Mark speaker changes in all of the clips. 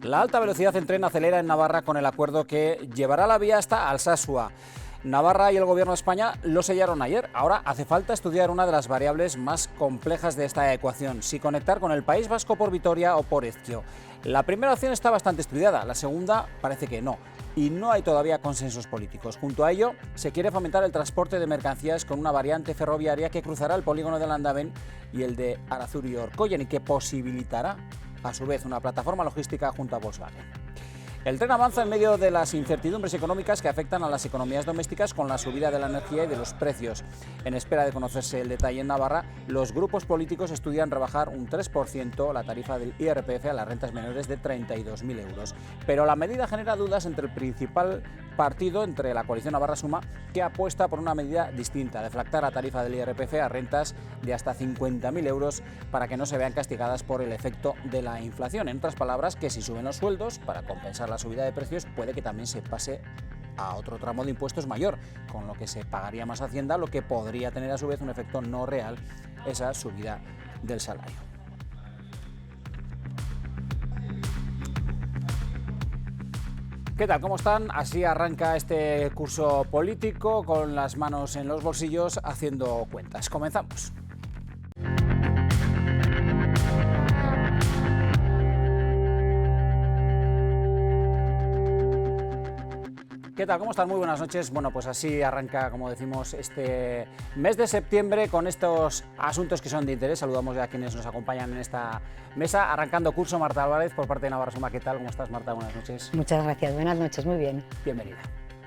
Speaker 1: La alta velocidad en tren acelera en Navarra con el acuerdo que llevará la vía hasta Alsasua. Navarra y el Gobierno de España lo sellaron ayer. Ahora hace falta estudiar una de las variables más complejas de esta ecuación: si conectar con el País Vasco por Vitoria o por Ezquio. La primera opción está bastante estudiada, la segunda parece que no. Y no hay todavía consensos políticos. Junto a ello, se quiere fomentar el transporte de mercancías con una variante ferroviaria que cruzará el polígono de Landaven y el de Arazuri-Orkoyen y que posibilitará, a su vez, una plataforma logística junto a Volkswagen. El tren avanza en medio de las incertidumbres económicas que afectan a las economías domésticas con la subida de la energía y de los precios. En espera de conocerse el detalle en Navarra, los grupos políticos estudian rebajar un 3% la tarifa del IRPF a las rentas menores de 32.000 euros. Pero la medida genera dudas entre el principal partido, entre la coalición Navarra Suma, que apuesta por una medida distinta: deflactar la tarifa del IRPF a rentas de hasta 50.000 euros para que no se vean castigadas por el efecto de la inflación. En otras palabras, que si suben los sueldos, para compensar la subida de precios, puede que también se pase a otro tramo de impuestos mayor, con lo que se pagaría más Hacienda, lo que podría tener a su vez un efecto no real, esa subida del salario. ¿Qué tal? ¿Cómo están? Así arranca este curso político, con las manos en los bolsillos, haciendo cuentas. Comenzamos. ¿Qué tal? ¿Cómo están? Muy buenas noches. Bueno, pues así arranca, como decimos, este mes de septiembre con estos asuntos que son de interés. Saludamos ya a quienes nos acompañan en esta mesa. Arrancando curso, Marta Álvarez, por parte de Navarra Suma. ¿Qué tal? ¿Cómo estás, Marta? Buenas noches.
Speaker 2: Muchas gracias. Buenas noches. Muy bien.
Speaker 1: Bienvenida.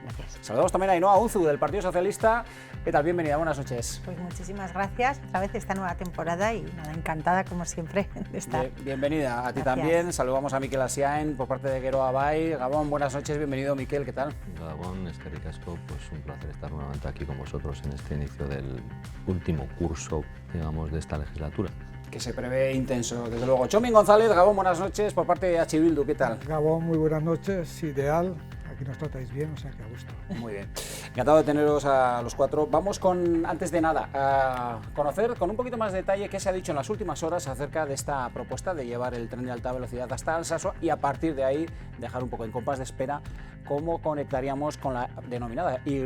Speaker 2: Gracias.
Speaker 1: Saludamos también a Ainhoa Unzu, del Partido Socialista. ¿Qué tal? Bienvenida. Buenas noches.
Speaker 3: Pues muchísimas gracias. Otra vez esta nueva temporada y nada, encantada como siempre de estar.
Speaker 1: Bienvenida a ti.
Speaker 3: Gracias.
Speaker 1: También. Saludamos a Miquel Asiain por parte de Geroa Bay. Gabón, buenas noches. Bienvenido, Miquel. ¿Qué tal?
Speaker 4: Gabón, eskerrik asko, pues un placer estar nuevamente aquí con vosotros en este inicio del último curso, digamos, de esta legislatura.
Speaker 1: Que se prevé intenso, desde luego. Chomín González, Gabón, buenas noches, por parte de H. Bildu. ¿Qué tal?
Speaker 5: Gabón, muy buenas noches. Ideal. Aquí nos tratáis bien, o sea que a gusto.
Speaker 1: Muy bien. Encantado de teneros a los cuatro. Vamos con, antes de nada, a conocer con un poquito más de detalle qué se ha dicho en las últimas horas acerca de esta propuesta de llevar el tren de alta velocidad hasta Alsasua y a partir de ahí dejar un poco en compás de espera cómo conectaríamos con la denominada Y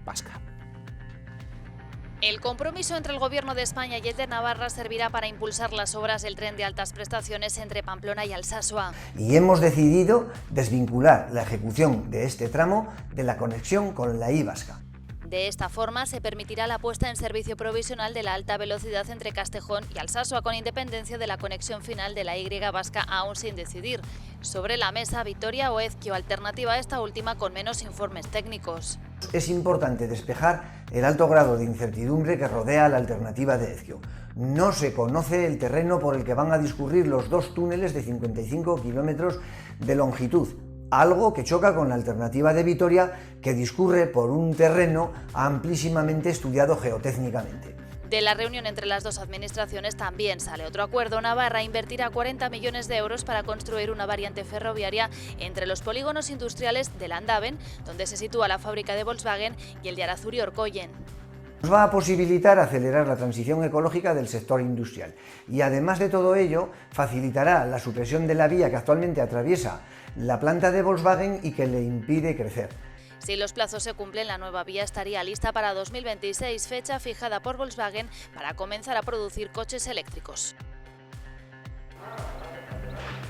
Speaker 1: vasca.
Speaker 6: El compromiso entre el Gobierno de España y el de Navarra servirá para impulsar las obras del tren de altas prestaciones entre Pamplona y Alsasua.
Speaker 7: Y hemos decidido desvincular la ejecución de este tramo de la conexión con la Y vasca.
Speaker 6: De esta forma se permitirá la puesta en servicio provisional de la alta velocidad entre Castejón y Alsasua, con independencia de la conexión final de la Y vasca, aún sin decidir. Sobre la mesa, Vitoria o Ezquio, alternativa a esta última con menos informes técnicos.
Speaker 7: Es importante despejar el alto grado de incertidumbre que rodea la alternativa de Ezquio. No se conoce el terreno por el que van a discurrir los dos túneles de 55 kilómetros de longitud, algo que choca con la alternativa de Vitoria, que discurre por un terreno amplísimamente estudiado geotécnicamente.
Speaker 6: De la reunión entre las dos administraciones también sale otro acuerdo. Navarra invertirá 40 millones de euros para construir una variante ferroviaria entre los polígonos industriales de Landaven, donde se sitúa la fábrica de Volkswagen, y el de Arazuri-Orkoyen.
Speaker 7: Nos va a posibilitar acelerar la transición ecológica del sector industrial y, además de todo ello, facilitará la supresión de la vía que actualmente atraviesa la planta de Volkswagen y que le impide crecer.
Speaker 6: Si los plazos se cumplen, la nueva vía estaría lista para 2026, fecha fijada por Volkswagen para comenzar a producir coches eléctricos.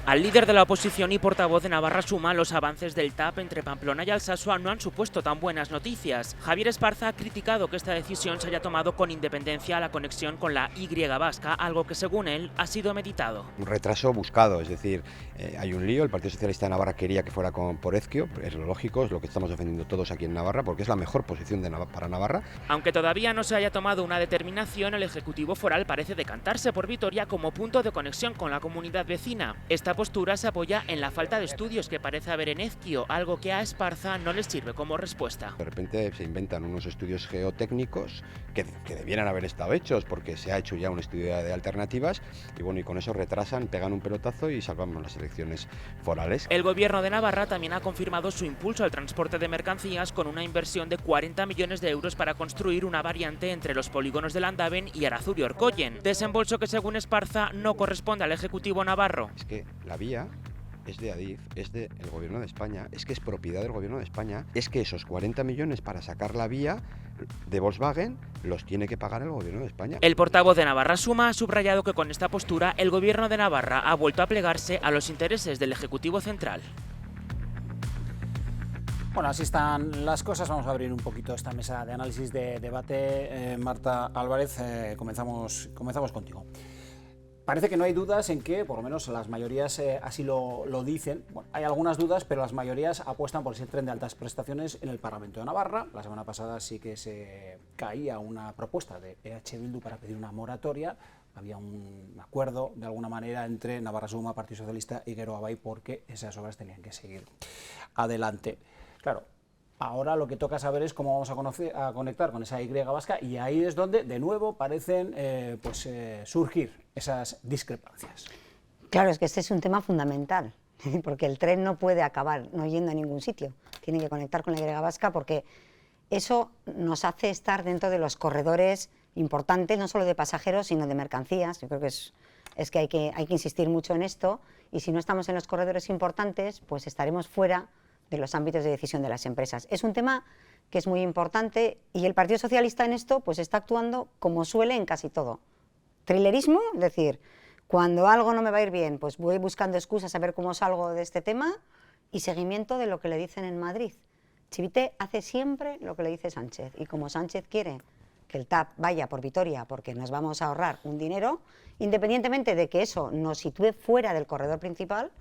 Speaker 8: Al líder de la oposición y portavoz de Navarra Suma, los avances del TAP entre Pamplona y Alsasua no han supuesto tan buenas noticias. Javier Esparza ha criticado que esta decisión se haya tomado con independencia a la conexión con la Y vasca, algo que según él ha sido meditado.
Speaker 9: Un retraso buscado, es decir, hay un lío. El Partido Socialista de Navarra quería que fuera por Ezquio, es lo lógico, es lo que estamos defendiendo todos aquí en Navarra, porque es la mejor posición para Navarra.
Speaker 8: Aunque todavía no se haya tomado una determinación, el Ejecutivo Foral parece decantarse por Vitoria como punto de conexión con la comunidad vecina. Esta postura se apoya en la falta de estudios que parece haber en Ezquio, algo que a Esparza no le sirve como respuesta.
Speaker 9: De repente se inventan unos estudios geotécnicos que debieran haber estado hechos, porque se ha hecho ya un estudio de alternativas y bueno, y con eso retrasan, pegan un pelotazo y salvamos las elecciones forales.
Speaker 8: El Gobierno de Navarra también ha confirmado su impulso al transporte de mercancías con una inversión de 40 millones de euros para construir una variante entre los polígonos de Landaven y Arazuri-Orkoyen, desembolso que según Esparza no corresponde al Ejecutivo navarro.
Speaker 9: Es que la vía es de Adif, es del Gobierno de España, es que es propiedad del Gobierno de España, es que esos 40 millones para sacar la vía de Volkswagen los tiene que pagar el Gobierno de España.
Speaker 8: El portavoz de Navarra Suma ha subrayado que con esta postura el Gobierno de Navarra ha vuelto a plegarse a los intereses del Ejecutivo Central.
Speaker 1: Bueno, así están las cosas. Vamos a abrir un poquito esta mesa de análisis, de debate. Marta Álvarez, comenzamos contigo. Parece que no hay dudas en que, por lo menos las mayorías así lo dicen. Bueno, hay algunas dudas, pero las mayorías apuestan por ese tren de altas prestaciones en el Parlamento de Navarra. La semana pasada sí que se caía una propuesta de EH Bildu para pedir una moratoria. Había un acuerdo, de alguna manera, entre Navarra Suma, Partido Socialista y Geroa Bai, porque esas obras tenían que seguir adelante. Claro, ahora lo que toca saber es cómo vamos a conectar con esa Y vasca, y ahí es donde, de nuevo, parecen surgir esas discrepancias.
Speaker 2: Claro, es que este es un tema fundamental, porque el tren no puede acabar no yendo a ningún sitio. Tiene que conectar con la Y vasca porque eso nos hace estar dentro de los corredores importantes, no solo de pasajeros, sino de mercancías. Yo creo que es que hay que insistir mucho en esto, y si no estamos en los corredores importantes, pues estaremos fuera de los ámbitos de decisión de las empresas. Es un tema que es muy importante, y el Partido Socialista en esto pues está actuando como suele en casi todo. Trilerismo, es decir, cuando algo no me va a ir bien, pues voy buscando excusas a ver cómo salgo de este tema, y seguimiento de lo que le dicen en Madrid. Chivite hace siempre lo que le dice Sánchez, y como Sánchez quiere que el TAP vaya por Vitoria porque nos vamos a ahorrar un dinero, independientemente de que eso nos sitúe fuera del corredor principal,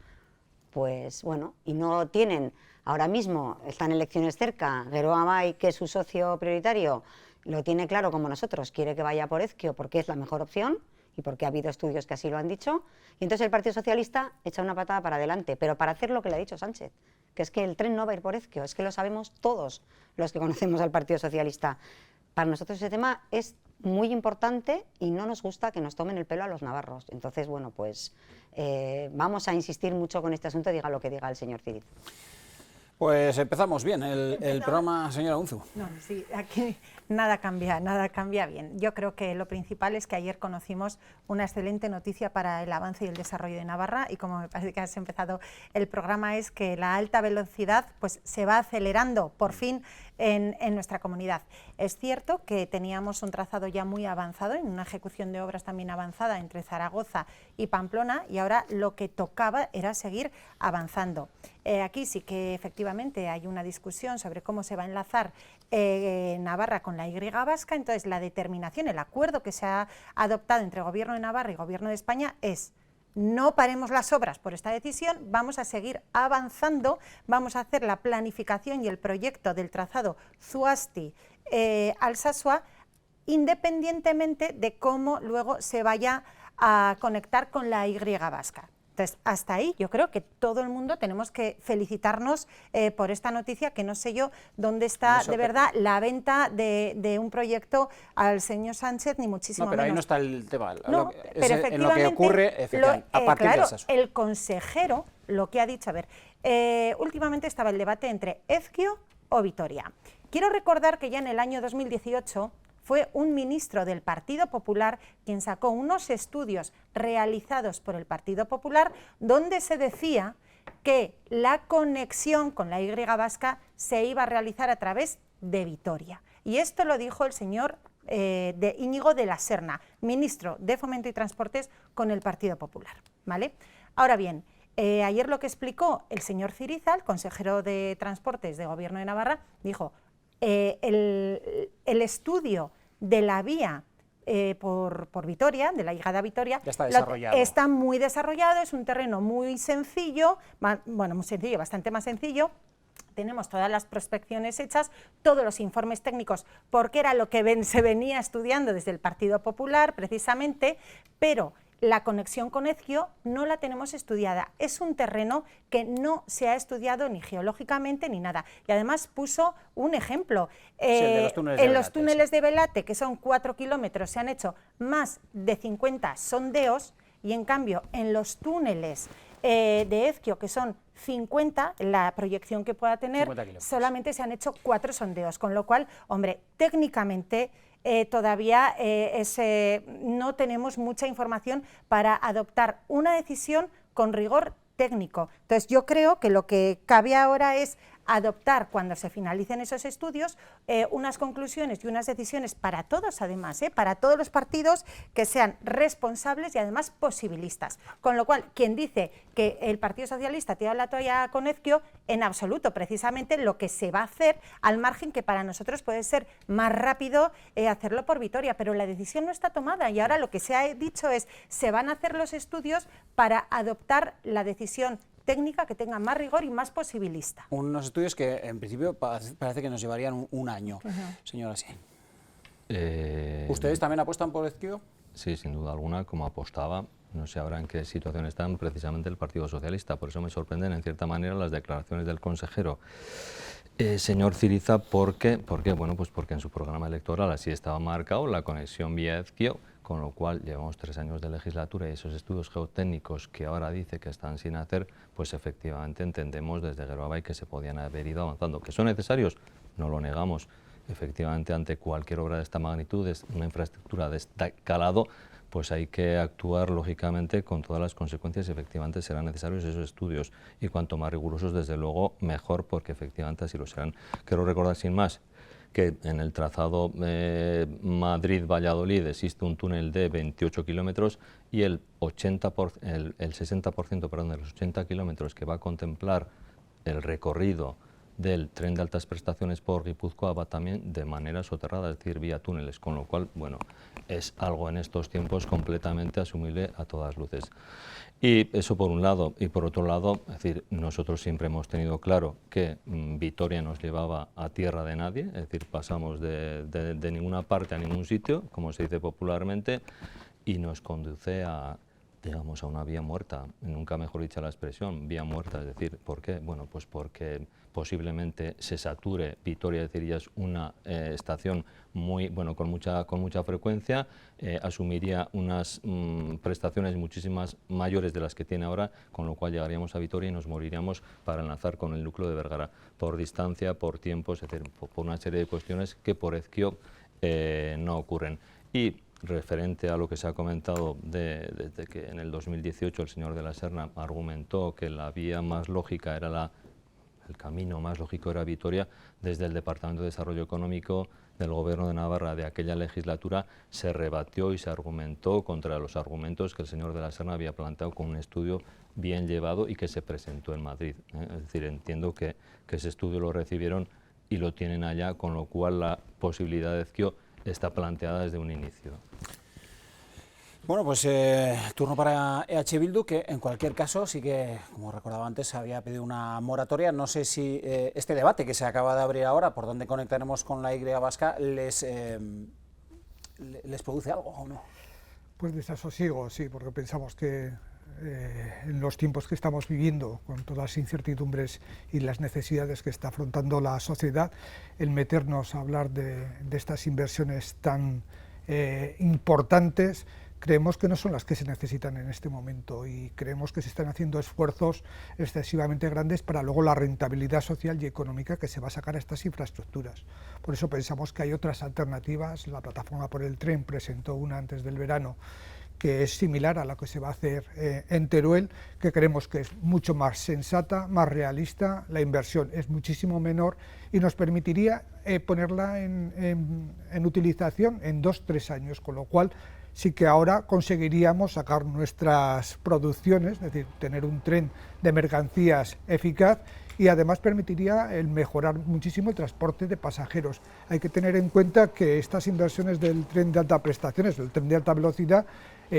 Speaker 2: pues bueno, y no tienen, ahora mismo están elecciones cerca, Geroa Bai, que es su socio prioritario, lo tiene claro como nosotros, quiere que vaya por Ezkio porque es la mejor opción y porque ha habido estudios que así lo han dicho, y entonces el Partido Socialista echa una patada para adelante, pero para hacer lo que le ha dicho Sánchez, que es que el tren no va a ir por Ezkio, es que lo sabemos todos los que conocemos al Partido Socialista. Para nosotros ese tema es muy importante y no nos gusta que nos tomen el pelo a los navarros. Entonces, bueno, pues vamos a insistir mucho con este asunto, diga lo que diga el señor Ciriz.
Speaker 1: Pues empezamos bien el programa, señora Unzu.
Speaker 3: No, sí, aquí nada cambia bien. Yo creo que lo principal es que ayer conocimos una excelente noticia para el avance y el desarrollo de Navarra, y como me parece que has empezado el programa, es que la alta velocidad pues se va acelerando por fin en nuestra comunidad. Es cierto que teníamos un trazado ya muy avanzado, en una ejecución de obras también avanzada entre Zaragoza y Pamplona, y ahora lo que tocaba era seguir avanzando. Aquí sí que efectivamente hay una discusión sobre cómo se va a enlazar Navarra con la Y vasca. Entonces la determinación, el acuerdo que se ha adoptado entre Gobierno de Navarra y Gobierno de España es: no paremos las obras por esta decisión, vamos a seguir avanzando, vamos a hacer la planificación y el proyecto del trazado Zuasti-Alsasua, independientemente de cómo luego se vaya a conectar con la Y vasca. Entonces, hasta ahí yo creo que todo el mundo tenemos que felicitarnos por esta noticia, que no sé yo dónde está de verdad la venta de un proyecto al señor Sánchez, ni muchísimo menos.
Speaker 1: No, pero ahí no está el tema.
Speaker 3: No, pero efectivamente,
Speaker 1: en lo que ocurre a partir
Speaker 3: claro,
Speaker 1: de eso.
Speaker 3: El consejero lo que ha dicho, a ver, últimamente estaba el debate entre Ezkio o Vitoria. Quiero recordar que ya en el año 2018 fue un ministro del Partido Popular quien sacó unos estudios realizados por el Partido Popular donde se decía que la conexión con la Y vasca se iba a realizar a través de Vitoria. Y esto lo dijo el señor de Íñigo de la Serna, ministro de Fomento y Transportes con el Partido Popular, ¿vale? Ahora bien, ayer lo que explicó el señor Ciriza, el consejero de Transportes de Gobierno de Navarra, dijo: el estudio de la vía por Vitoria, de la llegada a Vitoria,
Speaker 1: ya está desarrollado.
Speaker 3: Está muy desarrollado, es un terreno muy sencillo, bueno, muy sencillo, bastante más sencillo. Tenemos todas las prospecciones hechas, todos los informes técnicos, porque era lo que se venía estudiando desde el Partido Popular, precisamente, pero la conexión con Ezkio no la tenemos estudiada. Es un terreno que no se ha estudiado ni geológicamente ni nada. Y además puso un ejemplo. En los túneles de Belate, que son 4 kilómetros, se han hecho más de 50 sondeos, y en cambio en los túneles de Ezkio, que son 50, la proyección que pueda tener, solamente se han hecho 4 sondeos, con lo cual, hombre, técnicamente todavía no tenemos mucha información para adoptar una decisión con rigor técnico. Entonces yo creo que lo que cabe ahora es adoptar, cuando se finalicen esos estudios, unas conclusiones y unas decisiones para todos, además, para todos los partidos, que sean responsables y además posibilistas. Con lo cual, quien dice que el Partido Socialista tira la toalla con Ezquio, en absoluto, precisamente lo que se va a hacer, al margen que para nosotros puede ser más rápido hacerlo por Vitoria, pero la decisión no está tomada y ahora lo que se ha dicho es, se van a hacer los estudios para adoptar la decisión técnica que tenga más rigor y más posibilista.
Speaker 1: Unos estudios que en principio parece que nos llevarían un año, señora Sí. ¿Ustedes también apuestan por Ezquio?
Speaker 4: Sí, sin duda alguna, como apostaba. No sé ahora en qué situación están precisamente el Partido Socialista, por eso me sorprenden en cierta manera las declaraciones del consejero señor Ciriza. ¿Por qué? Bueno, pues porque en su programa electoral así estaba marcado la conexión vía Ezquio, con lo cual llevamos 3 años de legislatura y esos estudios geotécnicos que ahora dice que están sin hacer, pues efectivamente entendemos desde Geroabay que se podían haber ido avanzando. ¿Que son necesarios? No lo negamos. Efectivamente, ante cualquier obra de esta magnitud, es una infraestructura de este calado, pues hay que actuar lógicamente con todas las consecuencias y efectivamente serán necesarios esos estudios y cuanto más rigurosos desde luego mejor, porque efectivamente así lo serán. Quiero recordar sin más que en el trazado Madrid-Valladolid existe un túnel de 28 kilómetros y el 60% de los 80 kilómetros que va a contemplar el recorrido del tren de altas prestaciones por Guipúzcoa va también de manera soterrada, es decir, vía túneles, con lo cual, bueno, es algo en estos tiempos completamente asumible a todas luces. Y eso por un lado, y por otro lado, es decir, nosotros siempre hemos tenido claro que Vitoria nos llevaba a tierra de nadie, es decir, pasamos de ninguna parte a ningún sitio, como se dice popularmente, y nos conduce a, digamos, a una vía muerta, nunca mejor dicha la expresión, vía muerta, es decir, ¿por qué? Bueno, pues porque posiblemente se sature Vitoria, es decir, ya es una estación muy, bueno, con mucha frecuencia, asumiría unas prestaciones muchísimas mayores de las que tiene ahora, con lo cual llegaríamos a Vitoria y nos moriríamos para enlazar con el núcleo de Vergara, por distancia, por tiempos, es decir, por una serie de cuestiones que por Ezquio no ocurren. Y referente a lo que se ha comentado desde que en el 2018 el señor de la Serna argumentó que la vía más lógica era el camino más lógico era Vitoria, desde el Departamento de Desarrollo Económico del Gobierno de Navarra de aquella legislatura se rebatió y se argumentó contra los argumentos que el señor de la Serna había planteado con un estudio bien llevado y que se presentó en Madrid. Es decir, entiendo que ese estudio lo recibieron y lo tienen allá, con lo cual la posibilidad de Ezquio está planteada desde un inicio.
Speaker 1: Bueno, pues turno para EH Bildu, que en cualquier caso sí que, como recordaba antes, había pedido una moratoria. No sé si este debate que se acaba de abrir ahora, por donde conectaremos con la Y vasca, les produce algo o no.
Speaker 5: Pues desasosiego, sí, porque pensamos que en los tiempos que estamos viviendo, con todas las incertidumbres y las necesidades que está afrontando la sociedad, el meternos a hablar de estas inversiones tan importantes, creemos que no son las que se necesitan en este momento y creemos que se están haciendo esfuerzos excesivamente grandes para luego la rentabilidad social y económica que se va a sacar a estas infraestructuras. Por eso pensamos que hay otras alternativas. La Plataforma por el Tren presentó una antes del verano que es similar a la que se va a hacer en Teruel, que creemos que es mucho más sensata, más realista, la inversión es muchísimo menor y nos permitiría ponerla en utilización en 2-3 años, con lo cual sí que ahora conseguiríamos sacar nuestras producciones, es decir, tener un tren de mercancías eficaz y además permitiría el mejorar muchísimo el transporte de pasajeros. Hay que tener en cuenta que estas inversiones del tren de alta prestaciones, del tren de alta velocidad,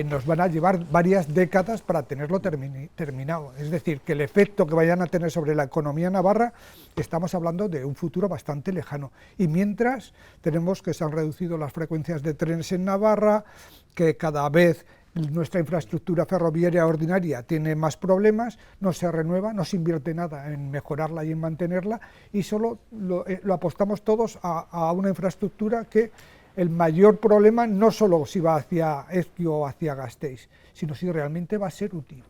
Speaker 5: nos van a llevar varias décadas para tenerlo terminado. Es decir, que el efecto que vayan a tener sobre la economía navarra, estamos hablando de un futuro bastante lejano. Y mientras tenemos que se han reducido las frecuencias de trenes en Navarra, que cada vez nuestra infraestructura ferroviaria ordinaria tiene más problemas, no se renueva, no se invierte nada en mejorarla y en mantenerla, y solo lo apostamos todos a una infraestructura que el mayor problema no solo si va hacia Ezquio o hacia Gasteiz, sino si realmente va a ser útil.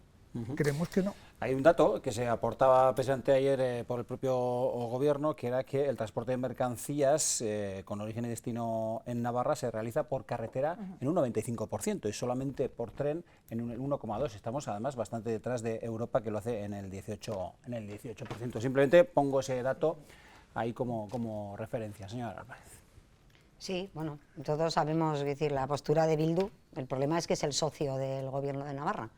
Speaker 5: Creemos que no.
Speaker 1: Hay un dato que se aportaba precisamente ayer por el propio gobierno, que era que el transporte de mercancías con origen y destino en Navarra se realiza por carretera en un 95% y solamente por tren en un 1,2%. Estamos además bastante detrás de Europa, que lo hace en el 18%. Simplemente pongo ese dato ahí como referencia. Señora Álvarez.
Speaker 2: Sí, bueno, todos sabemos, es decir, la postura de Bildu. El problema es que es el socio del gobierno de Navarra.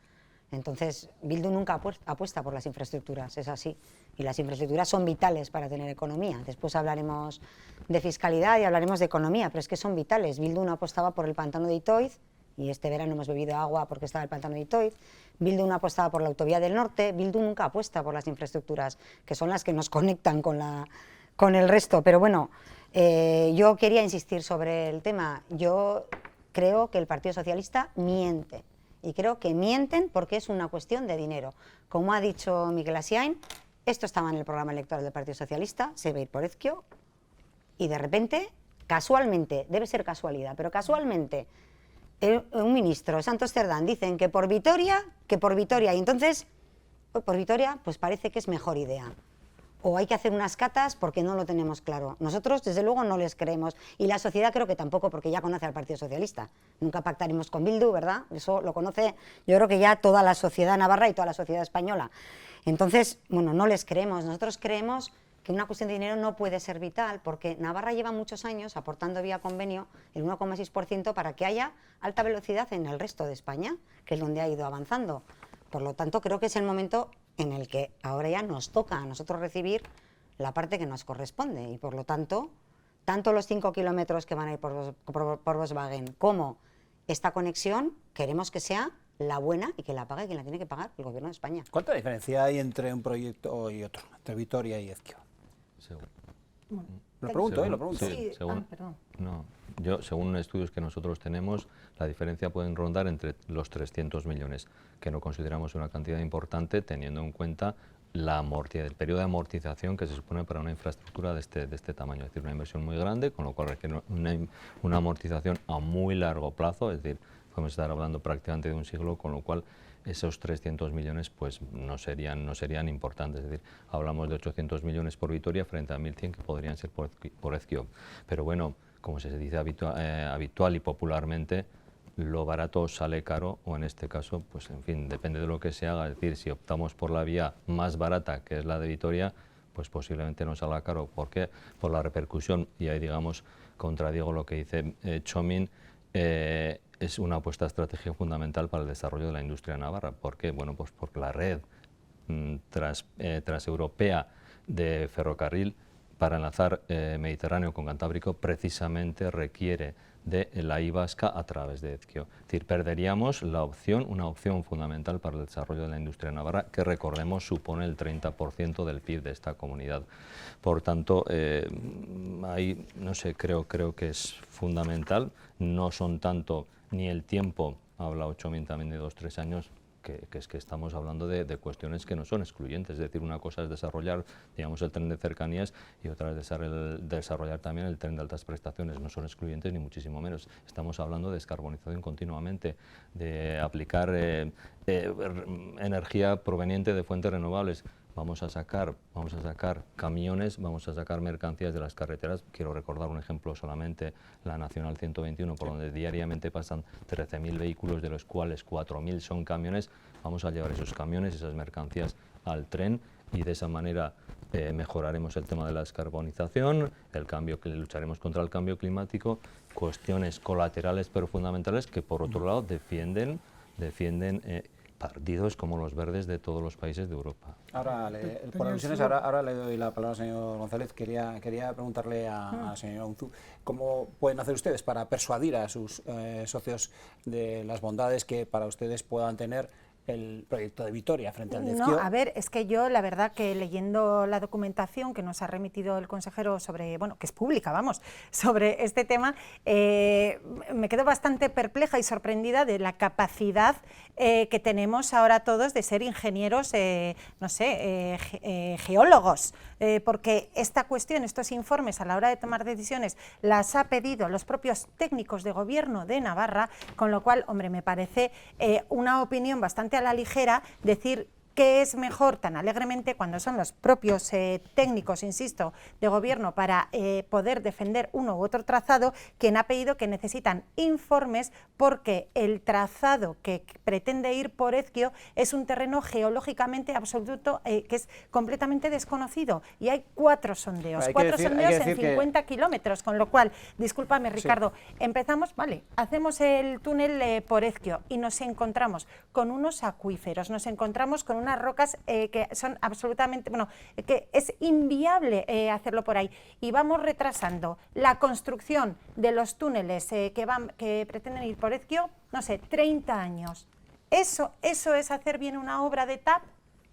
Speaker 2: Entonces, Bildu nunca apuesta por las infraestructuras, es así. Y las infraestructuras son vitales para tener economía. Después hablaremos de fiscalidad y hablaremos de economía, pero es que son vitales. Bildu no apostaba por el pantano de Itoiz, y este verano hemos bebido agua porque estaba el pantano de Itoiz. Bildu no apostaba por la autovía del norte. Bildu nunca apuesta por las infraestructuras, que son las que nos conectan con el resto. Pero bueno, yo quería insistir sobre el tema. Yo creo que el Partido Socialista miente. Y creo que mienten porque es una cuestión de dinero. Como ha dicho Miguel Asiain, esto estaba en el programa electoral del Partido Socialista, se va a ir por Ezkio, y de repente, casualmente, debe ser casualidad, pero casualmente, un ministro, Santos Cerdán, dicen que por Vitoria, y entonces, por Vitoria, pues parece que es mejor idea. O hay que hacer unas catas porque no lo tenemos claro. Nosotros, desde luego, no les creemos. Y la sociedad creo que tampoco, porque ya conoce al Partido Socialista. Nunca pactaremos con Bildu, ¿verdad? Eso lo conoce, yo creo que ya toda la sociedad navarra y toda la sociedad española. Entonces, bueno, no les creemos. Nosotros creemos que una cuestión de dinero no puede ser vital, porque Navarra lleva muchos años aportando vía convenio el 1,6% para que haya alta velocidad en el resto de España, que es donde ha ido avanzando. Por lo tanto, creo que es el momento en el que ahora ya nos toca a nosotros recibir la parte que nos corresponde, y por lo tanto, tanto los 5 kilómetros que van a ir por Volkswagen como esta conexión, queremos que sea la buena y que la pague quien la tiene que pagar, el Gobierno de España.
Speaker 1: ¿Cuánta diferencia hay entre un proyecto y otro, entre Vitoria y Ezkio? Lo pregunto.
Speaker 4: Sí, según estudios que nosotros tenemos, la diferencia puede rondar entre los 300 millones, que no consideramos una cantidad importante teniendo en cuenta el periodo de amortización que se supone para una infraestructura de este tamaño. Es decir, una inversión muy grande, con lo cual requiere una amortización a muy largo plazo, es decir, podemos estar hablando prácticamente de un siglo, con lo cual esos 300 millones pues no serían importantes. Es decir, hablamos de 800 millones por Vitoria frente a 1.100 que podrían ser por Ezkio. Pero bueno, como se dice habitual y popularmente, lo barato sale caro, o en este caso, pues en fin, depende de lo que se haga. Es decir, si optamos por la vía más barata, que es la de Vitoria, pues posiblemente no salga caro. ¿Por qué? Por la repercusión, y ahí digamos, contradigo lo que dice Txomin, es una apuesta estratégica fundamental para el desarrollo de la industria navarra. ¿Por qué? Bueno, pues porque la red transeuropea de ferrocarril para enlazar Mediterráneo con Cantábrico precisamente requiere de la Y vasca a través de Ezkio. Es decir, perderíamos una opción fundamental para el desarrollo de la industria navarra, que recordemos supone el 30% del PIB de esta comunidad. Por tanto, ahí, no sé, creo que es fundamental. No son tanto ni el tiempo, ha hablado Txomin también de 2-3 años, que es que estamos hablando de cuestiones que no son excluyentes. Es decir, una cosa es desarrollar, digamos, el tren de cercanías, y otra es desarrollar también el tren de altas prestaciones. No son excluyentes ni muchísimo menos. Estamos hablando de descarbonización continuamente, de aplicar energía proveniente de fuentes renovables. Vamos a sacar camiones, vamos a sacar mercancías de las carreteras. Quiero recordar un ejemplo solamente, la Nacional 121, por donde diariamente pasan 13.000 vehículos, de los cuales 4.000 son camiones. Vamos a llevar esos camiones, esas mercancías al tren, y de esa manera mejoraremos el tema de la descarbonización, lucharemos contra el cambio climático, cuestiones colaterales pero fundamentales que, por otro lado, defienden partidos como los verdes de todos los países de Europa.
Speaker 1: Ahora, por alusiones, ahora le doy la palabra al señor González. Quería preguntarle a señor Unzu, ¿cómo pueden hacer ustedes para persuadir a sus socios de las bondades que para ustedes puedan tener el proyecto de Vitoria frente al de Ezkio?
Speaker 3: No, a ver, es que yo la verdad que leyendo la documentación que nos ha remitido el consejero sobre, bueno, que es pública, vamos, sobre este tema, me quedo bastante perpleja y sorprendida de la capacidad que tenemos ahora todos de ser ingenieros, no sé, geólogos, porque esta cuestión, estos informes a la hora de tomar decisiones las ha pedido los propios técnicos de gobierno de Navarra, con lo cual, hombre, me parece una opinión bastante a la ligera decir ¿Qué es mejor tan alegremente cuando son los propios técnicos, insisto, de gobierno para poder defender uno u otro trazado, quien ha pedido que necesitan informes porque el trazado que pretende ir por Ezquio es un terreno geológicamente absoluto que es completamente desconocido y hay 4 sondeos, en 50 kilómetros, con lo cual, discúlpame Ricardo, empezamos, vale, hacemos el túnel por Ezquio y nos encontramos con unos acuíferos, nos encontramos con unas rocas que son absolutamente, bueno, que es inviable hacerlo por ahí y vamos retrasando la construcción de los túneles que pretenden ir por Ezquio, no sé, 30 años. ¿Eso es hacer bien una obra de TAP?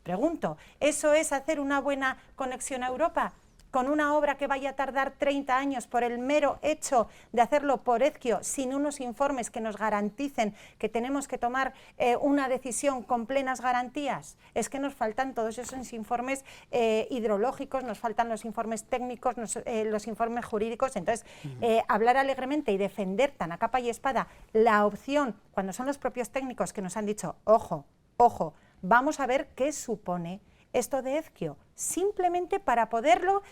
Speaker 3: Pregunto, ¿eso es hacer una buena conexión a Europa? Con una obra que vaya a tardar 30 años por el mero hecho de hacerlo por Ezquio, sin unos informes que nos garanticen que tenemos que tomar una decisión con plenas garantías. Es que nos faltan todos esos informes hidrológicos, nos faltan los informes técnicos, los informes jurídicos. Entonces, hablar alegremente y defender tan a capa y espada la opción, cuando son los propios técnicos que nos han dicho, ojo, ojo, vamos a ver qué supone esto de Ezquio, simplemente para poderlo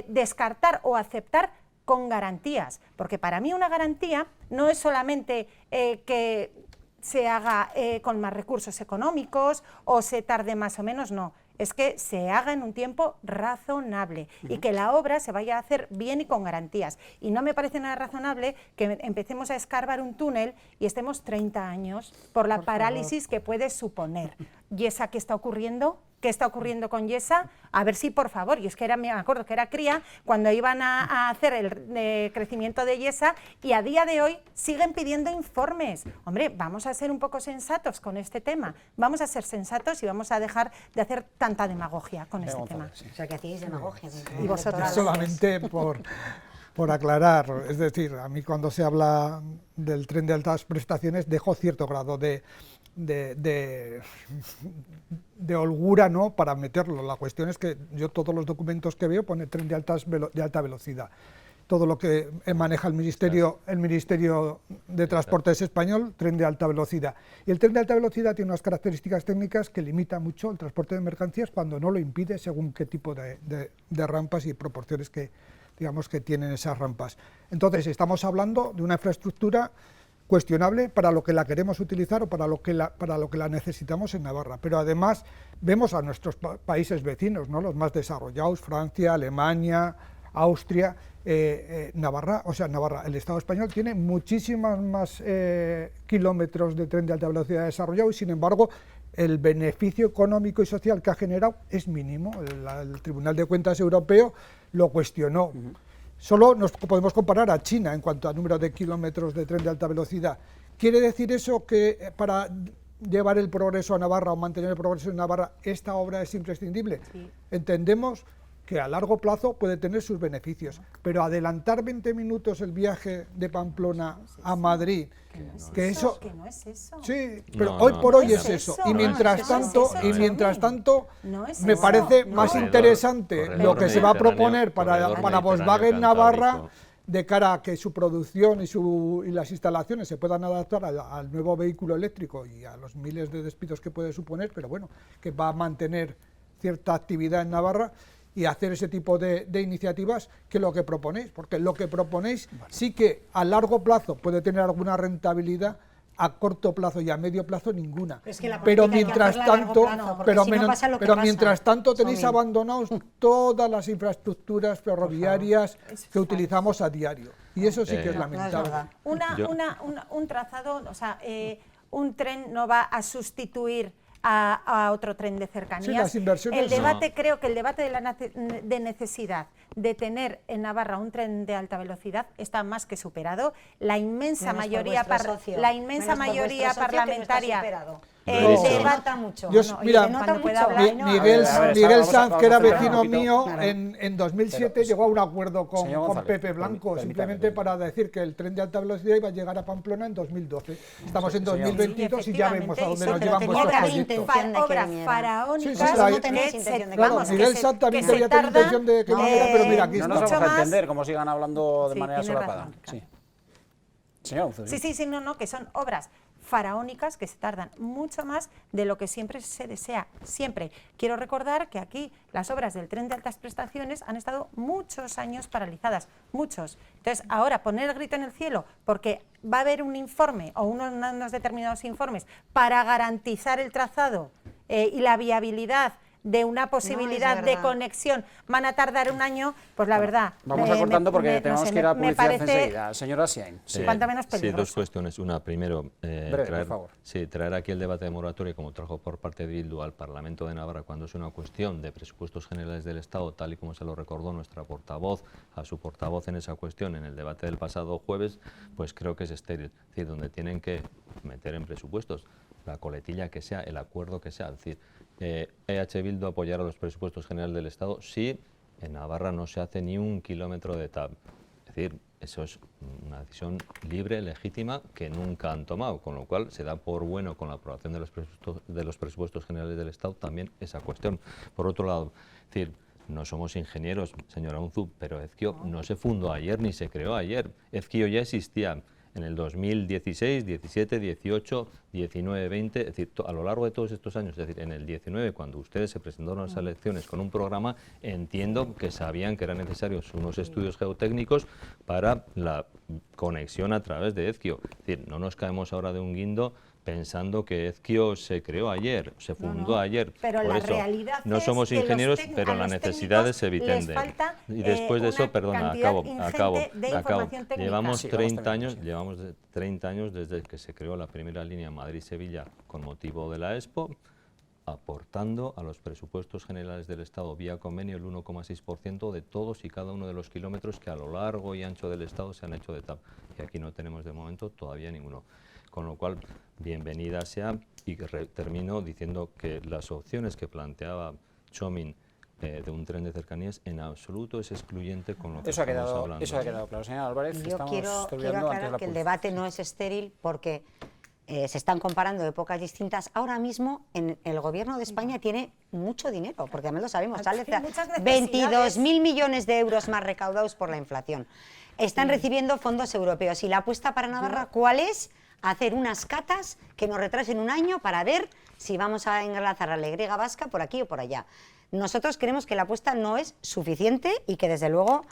Speaker 3: descartar o aceptar con garantías, porque para mí una garantía no es solamente que se haga con más recursos económicos o se tarde más o menos, no, es que se haga en un tiempo razonable y que la obra se vaya a hacer bien y con garantías. Y no me parece nada razonable que empecemos a escarbar un túnel y estemos 30 años por la parálisis que puede suponer. ¿Yesa qué está ocurriendo? ¿Qué está ocurriendo con Yesa? A ver si, por favor, y es que me acuerdo que era cría cuando iban a hacer el crecimiento de Yesa y a día de hoy siguen pidiendo informes. Hombre, vamos a ser un poco sensatos con este tema, vamos a ser sensatos y vamos a dejar de hacer tanta demagogia con este tema.
Speaker 2: O sea, que hacéis demagogia.
Speaker 3: Y vosotros.
Speaker 5: Solamente por aclarar, es decir, a mí cuando se habla del tren de altas prestaciones dejo cierto grado de holgura, ¿no?, para meterlo. La cuestión es que yo todos los documentos que veo pone tren de alta velocidad. Todo lo que maneja el Ministerio de Transportes español, tren de alta velocidad. Y el tren de alta velocidad tiene unas características técnicas que limita mucho el transporte de mercancías cuando no lo impide según qué tipo de rampas y proporciones que, digamos, que tienen esas rampas. Entonces, estamos hablando de una infraestructura cuestionable para lo que la queremos utilizar o para lo que la necesitamos en Navarra. Pero además vemos a nuestros países vecinos, ¿no?, los más desarrollados, Francia, Alemania, Austria, Navarra, el Estado español tiene muchísimas más kilómetros de tren de alta velocidad desarrollado y sin embargo el beneficio económico y social que ha generado es mínimo. El Tribunal de Cuentas Europeo lo cuestionó. Solo nos podemos comparar a China en cuanto a número de kilómetros de tren de alta velocidad. ¿Quiere decir eso que para llevar el progreso a Navarra o mantener el progreso en Navarra esta obra es imprescindible? Sí. Entendemos que a largo plazo puede tener sus beneficios, pero adelantar 20 minutos el viaje de Pamplona a Madrid, que no es eso. Sí, pero hoy por hoy es eso. Y mientras tanto, me parece más interesante lo que se va a proponer para Volkswagen Navarra de cara a que su producción y las instalaciones se puedan adaptar al nuevo vehículo eléctrico y a los miles de despidos que puede suponer, pero bueno, que va a mantener cierta actividad en Navarra y hacer ese tipo de iniciativas que lo que proponéis, porque lo que proponéis sí que a largo plazo puede tener alguna rentabilidad, a corto plazo y a medio plazo ninguna. Pero mientras tanto tenéis abandonados todas las infraestructuras ferroviarias que utilizamos a diario. Y eso sí que es lamentable.
Speaker 3: Un trazado, o sea, un tren no va a sustituir a otro tren de cercanías.
Speaker 5: Sí, las inversiones.
Speaker 3: Creo que el debate de necesidad de tener en Navarra un tren de alta velocidad está más que superado. La inmensa mayoría parlamentaria debata mucho.
Speaker 5: Miguel Sanz, que era vecino mío, en 2007 llegó a un acuerdo con Pepe Blanco, simplemente para decir que el tren de alta velocidad iba a llegar a Pamplona en 2012. Estamos en 2022 y ya vemos a dónde nos llevan vuestros proyectos.
Speaker 3: Obras faraónicas.
Speaker 5: Miguel Sanz también tenía intención de que llegara, pero mira, aquí
Speaker 1: no nos vamos a entender cómo sigan hablando de manera solapada. Sí. Señor,
Speaker 3: sí, que son obras faraónicas que se tardan mucho más de lo que siempre se desea, siempre. Quiero recordar que aquí las obras del tren de altas prestaciones han estado muchos años paralizadas, muchos. Entonces, ahora poner el grito en el cielo porque va a haber un informe o unos determinados informes para garantizar el trazado y la viabilidad de una posibilidad de conexión, van a tardar un año, pues la verdad...
Speaker 1: Vamos acortando porque tenemos que ir a publicidad enseguida. Señora Siain.
Speaker 3: Cuanto menos peligroso.
Speaker 4: Sí, dos cuestiones. Una, primero,
Speaker 1: Breve, por favor.
Speaker 4: traer aquí el debate de moratoria, como trajo por parte de Bildu al Parlamento de Navarra, cuando es una cuestión de presupuestos generales del Estado, tal y como se lo recordó nuestra portavoz, a su portavoz en esa cuestión, en el debate del pasado jueves, pues creo que es estéril. Es decir, donde tienen que meter en presupuestos la coletilla que sea, el acuerdo que sea, es decir, EH Bildu apoyará los presupuestos generales del Estado si en Navarra no se hace ni un kilómetro de TAP. Es decir, eso es una decisión libre, legítima, que nunca han tomado, con lo cual se da por bueno con la aprobación de los presupuestos generales del Estado también esa cuestión. Por otro lado, es decir, no somos ingenieros, señora Unzu, pero Ezkio no se fundó ayer ni se creó ayer. Ezkio ya existía en el 2016, 17, 18, 19, 20, es decir, a lo largo de todos estos años, es decir, en el 19, cuando ustedes se presentaron a las elecciones con un programa, entiendo que sabían que eran necesarios unos estudios geotécnicos para la conexión a través de Ezkio. Es decir, no nos caemos ahora de un guindo pensando que Ezkio se creó ayer, se fundó ayer.
Speaker 3: Pero
Speaker 4: por
Speaker 3: la
Speaker 4: eso,
Speaker 3: realidad
Speaker 4: no
Speaker 3: es
Speaker 4: somos
Speaker 3: que
Speaker 4: ingenieros,
Speaker 3: los
Speaker 4: pero la necesidad es evidente. Y después de eso, perdona, acabo. Llevamos 30 años desde que se creó la primera línea Madrid-Sevilla con motivo de la Expo, aportando a los presupuestos generales del Estado vía convenio el 1,6% de todos y cada uno de los kilómetros que a lo largo y ancho del Estado se han hecho de TAP. Y aquí no tenemos de momento todavía ninguno. Con lo cual, bienvenida sea, y termino diciendo que las opciones que planteaba Txomin de un tren de cercanías en absoluto es excluyente con lo que estamos hablando.
Speaker 1: Eso ha quedado claro. Señora Álvarez,
Speaker 2: yo quiero aclarar que el debate no es estéril porque se están comparando épocas distintas. Ahora mismo en el Gobierno de España tiene mucho dinero, porque además lo sabemos, sale 22.000 millones de euros más recaudados por la inflación. Están recibiendo fondos europeos y la apuesta para Navarra, ¿cuál es? Hacer unas catas que nos retrasen un año para ver si vamos a enlazar a la Y vasca por aquí o por allá. Nosotros creemos que la apuesta no es suficiente y que desde luego,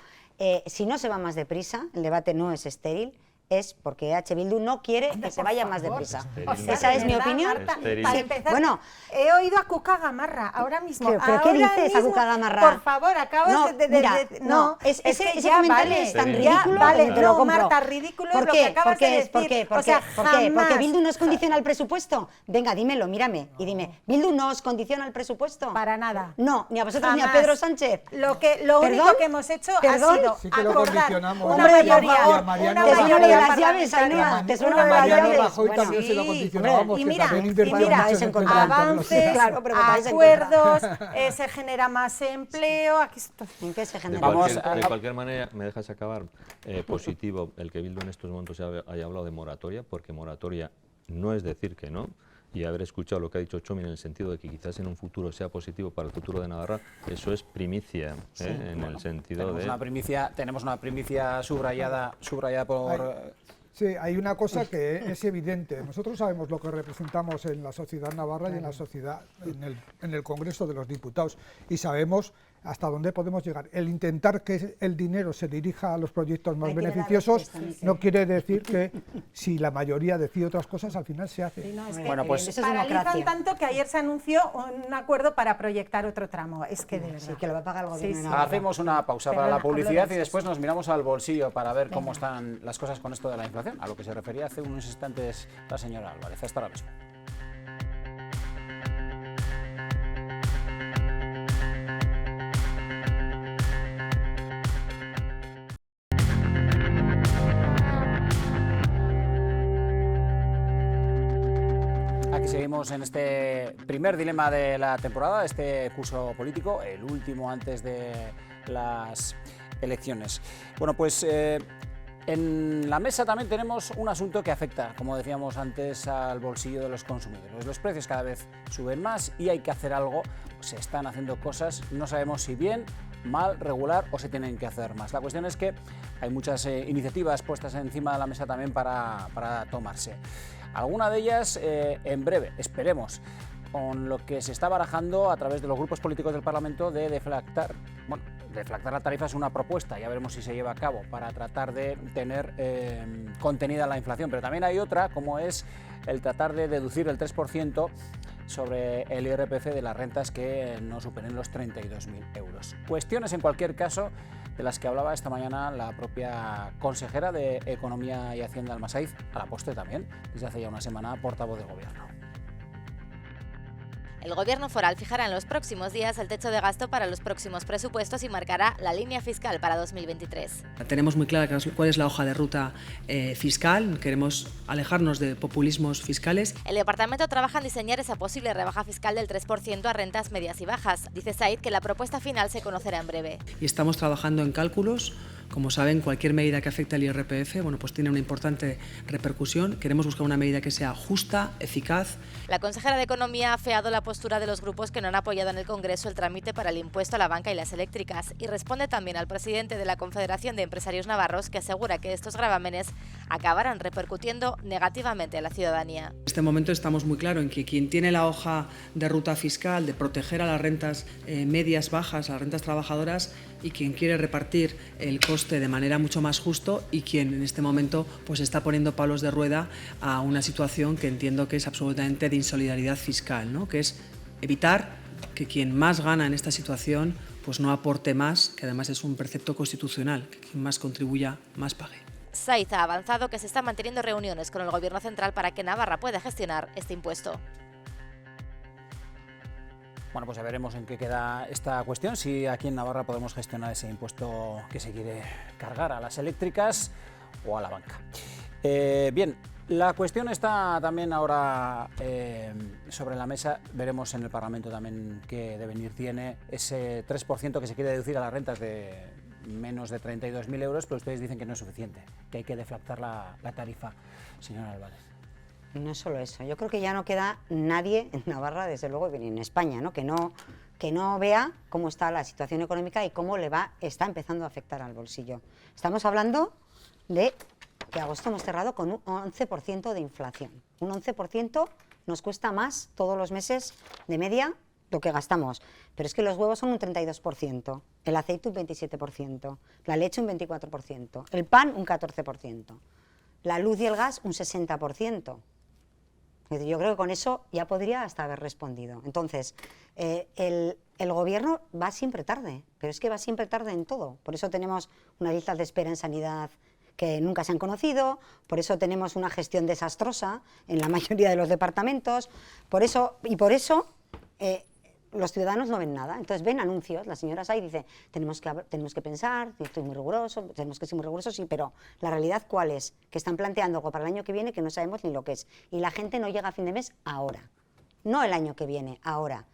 Speaker 2: si no se va más deprisa, el debate no es estéril, es porque EH Bildu no quiere que se vaya más deprisa.
Speaker 3: O sea,
Speaker 2: esa es mi opinión.
Speaker 3: Marta, para empezar,
Speaker 2: bueno,
Speaker 3: he oído a Cuca Gamarra ahora mismo.
Speaker 2: ¿Pero qué dices, a Cuca Gamarra?
Speaker 3: Por favor, acabas
Speaker 2: ese comentario es tan ridículo.
Speaker 3: Vale,
Speaker 2: que lo compro.
Speaker 3: Marta, ridículo
Speaker 2: ¿Por
Speaker 3: es lo
Speaker 2: qué?
Speaker 3: que acabas de decir.
Speaker 2: ¿Por qué?
Speaker 3: O sea,
Speaker 2: ¿Porque Bildu nos condiciona el presupuesto? Venga, dímelo, mírame y dime. ¿Bildu nos condiciona el presupuesto?
Speaker 3: Para nada.
Speaker 2: No, ni a vosotros
Speaker 3: Jamás.
Speaker 2: ni a Pedro Sánchez.
Speaker 3: Lo único que hemos hecho ha sido
Speaker 5: sí que lo
Speaker 3: acordar
Speaker 5: condicionamos.
Speaker 3: una
Speaker 2: Hombre,
Speaker 3: mayoría
Speaker 2: ¿te suena lo de las llaves?
Speaker 5: Rajoy también se lo condicionábamos,
Speaker 3: y
Speaker 5: que
Speaker 3: mira,
Speaker 5: también invertía mucho en
Speaker 3: avances, acuerdos, se genera más empleo. Aquí
Speaker 2: ¿En qué se genera?
Speaker 4: De cualquier manera, me dejas acabar, positivo el que Bildu en estos momentos haya hablado de moratoria, porque moratoria no es decir que no, y haber escuchado lo que ha dicho Txomin en el sentido de que quizás en un futuro sea positivo para el futuro de Navarra, eso es primicia, en el sentido
Speaker 1: tenemos una primicia subrayada por...
Speaker 5: Sí, hay una cosa que es evidente. Nosotros sabemos lo que representamos en la sociedad navarra y en la sociedad, en el Congreso de los Diputados, y sabemos hasta dónde podemos llegar. El intentar que el dinero se dirija a los proyectos más beneficiosos no quiere decir que si la mayoría decide otras cosas, al final se hace.
Speaker 3: Sí, no, es que
Speaker 1: bueno, pues
Speaker 2: eso es
Speaker 3: paralizan
Speaker 2: democracia.
Speaker 3: tanto que ayer se anunció un acuerdo para proyectar otro tramo. Es que de verdad.
Speaker 2: Sí, que lo va a pagar el Gobierno.
Speaker 3: Sí,
Speaker 2: de Navarra.
Speaker 1: Hacemos una pausa para
Speaker 3: Perdona,
Speaker 1: la publicidad
Speaker 3: hablo
Speaker 1: y
Speaker 3: de
Speaker 1: después nos miramos al bolsillo para ver cómo están las cosas con esto de la inflación, a lo que se refería hace unos instantes la señora Álvarez. Hasta ahora mismo. Aquí seguimos en este primer dilema de la temporada, este curso político, el último antes de las elecciones. Bueno, pues en la mesa también tenemos un asunto que afecta, como decíamos antes, al bolsillo de los consumidores. Los precios cada vez suben más y hay que hacer algo, se están haciendo cosas, no sabemos si bien, mal, regular o se tienen que hacer más. La cuestión es que hay muchas iniciativas puestas encima de la mesa también para tomarse. Alguna de ellas en breve, esperemos, con lo que se está barajando a través de los grupos políticos del Parlamento de deflactar. Bueno, deflactar la tarifa es una propuesta, ya veremos si se lleva a cabo, para tratar de tener contenida la inflación, pero también hay otra, como es el tratar de deducir el 3% sobre el IRPF de las rentas que no superen los 32.000 euros. Cuestiones, en cualquier caso, de las que hablaba esta mañana la propia consejera de Economía y Hacienda, Alma Saiz, a la postre también, desde hace ya una semana, portavoz del Gobierno.
Speaker 10: El Gobierno foral fijará en los próximos días el techo de gasto para los próximos presupuestos y marcará la línea fiscal para 2023.
Speaker 11: Tenemos muy clara cuál es la hoja de ruta fiscal, queremos alejarnos de populismos fiscales.
Speaker 10: El Departamento trabaja en diseñar esa posible rebaja fiscal del 3% a rentas medias y bajas. Dice Saiz que la propuesta final se conocerá en breve.
Speaker 11: Y estamos trabajando en cálculos. Como saben, cualquier medida que afecte al IRPF, pues tiene una importante repercusión. Queremos buscar una medida que sea justa, eficaz.
Speaker 10: La consejera de Economía ha afeado la postura de los grupos que no han apoyado en el Congreso el trámite para el impuesto a la banca y las eléctricas, y responde también al presidente de la Confederación de Empresarios Navarros, que asegura que estos gravámenes acabarán repercutiendo negativamente a la ciudadanía.
Speaker 11: En este momento estamos muy claros en que quien tiene la hoja de ruta fiscal de proteger a las rentas medias, bajas, a las rentas trabajadoras, y quien quiere repartir el coste de manera mucho más justo, y quien en este momento pues está poniendo palos de rueda a una situación que entiendo que es absolutamente de insolidaridad fiscal, ¿no? Que es evitar que quien más gana en esta situación pues no aporte más, que además es un precepto constitucional, que quien más contribuya más pague.
Speaker 10: Saiz ha avanzado que se están manteniendo reuniones con el Gobierno central para que Navarra pueda gestionar este impuesto.
Speaker 1: Bueno, pues ya veremos en qué queda esta cuestión, si aquí en Navarra podemos gestionar ese impuesto que se quiere cargar a las eléctricas o a la banca. Bien, la cuestión está también ahora sobre la mesa. Veremos en el Parlamento también qué devenir tiene ese 3% que se quiere deducir a las rentas de menos de 32.000 euros, pero ustedes dicen que no es suficiente, que hay que deflactar la tarifa. Señora Álvarez.
Speaker 2: No solo eso, yo creo que ya no queda nadie en Navarra, desde luego, y en España, ¿no? Que no vea cómo está la situación económica y cómo está empezando a afectar al bolsillo. Estamos hablando de que agosto hemos cerrado con un 11% de inflación. Un 11% nos cuesta más todos los meses de media lo que gastamos. Pero es que los huevos son un 32%, el aceite un 27%, la leche un 24%, el pan un 14%, la luz y el gas un 60%. Yo creo que con eso ya podría hasta haber respondido. Entonces, el Gobierno va siempre tarde, pero es que va siempre tarde en todo. Por eso tenemos unas listas de espera en sanidad que nunca se han conocido, por eso tenemos una gestión desastrosa en la mayoría de los departamentos, por eso los ciudadanos no ven nada. Entonces ven anuncios, la señora Saiz dice, tenemos que pensar, estoy muy riguroso, tenemos que ser muy rigurosos, sí, pero la realidad ¿cuál es? Que están planteando algo para el año que viene que no sabemos ni lo que es. Y la gente no llega a fin de mes ahora, no el año que viene, ahora.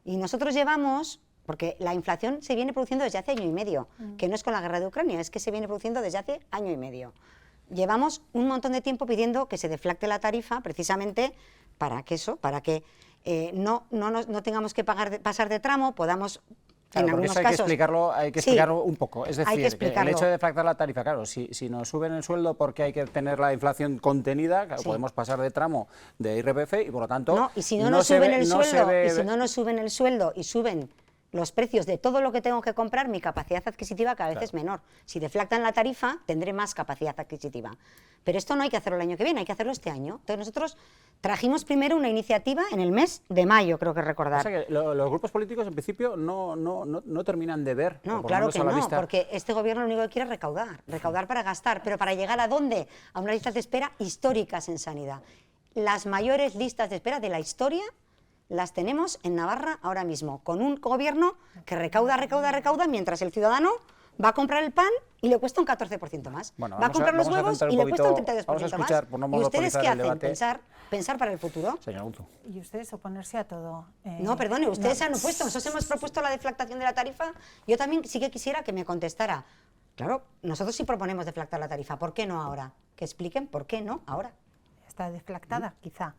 Speaker 2: Y nosotros llevamos, porque la inflación se viene produciendo desde hace año y medio, que no es con la guerra de Ucrania, es que se viene produciendo desde hace año y medio. Llevamos un montón de tiempo pidiendo que se deflacte la tarifa precisamente para que no tengamos que pasar de tramo, podamos,
Speaker 1: claro,
Speaker 2: en algunos
Speaker 1: eso hay
Speaker 2: casos...
Speaker 1: hay que explicarlo un poco. Es decir,
Speaker 2: el
Speaker 1: hecho de deflactar la tarifa, claro, si nos suben el sueldo porque hay que tener la inflación contenida, claro, podemos pasar de tramo de IRPF y por lo tanto...
Speaker 2: No, y si no nos suben el sueldo y suben los precios de todo lo que tengo que comprar, mi capacidad adquisitiva cada vez es menor. Si deflactan la tarifa, tendré más capacidad adquisitiva. Pero esto no hay que hacerlo el año que viene, hay que hacerlo este año. Entonces nosotros trajimos primero una iniciativa en el mes de mayo, creo que recordar.
Speaker 1: O sea que los grupos políticos en principio no terminan de ver.
Speaker 2: No, claro que no, porque este Gobierno lo único que quiere es recaudar para gastar, pero para llegar ¿a dónde? A unas listas de espera históricas en sanidad. Las mayores listas de espera de la historia las tenemos en Navarra ahora mismo, con un Gobierno que recauda, mientras el ciudadano va a comprar el pan y le cuesta un 14% más.
Speaker 1: Bueno,
Speaker 2: va a comprar los huevos y le cuesta un 32% más.
Speaker 1: ¿Y
Speaker 2: ustedes qué hacen? ¿Pensar para el futuro?
Speaker 1: Señor Unzu.
Speaker 3: Y ustedes oponerse a todo.
Speaker 2: No, perdone, ustedes se han opuesto. Nosotros hemos propuesto la deflactación de la tarifa. Yo también sí que quisiera que me contestara. Claro, nosotros sí proponemos deflactar la tarifa. ¿Por qué no ahora? Que expliquen por qué no ahora.
Speaker 3: Está deflactada, quizá.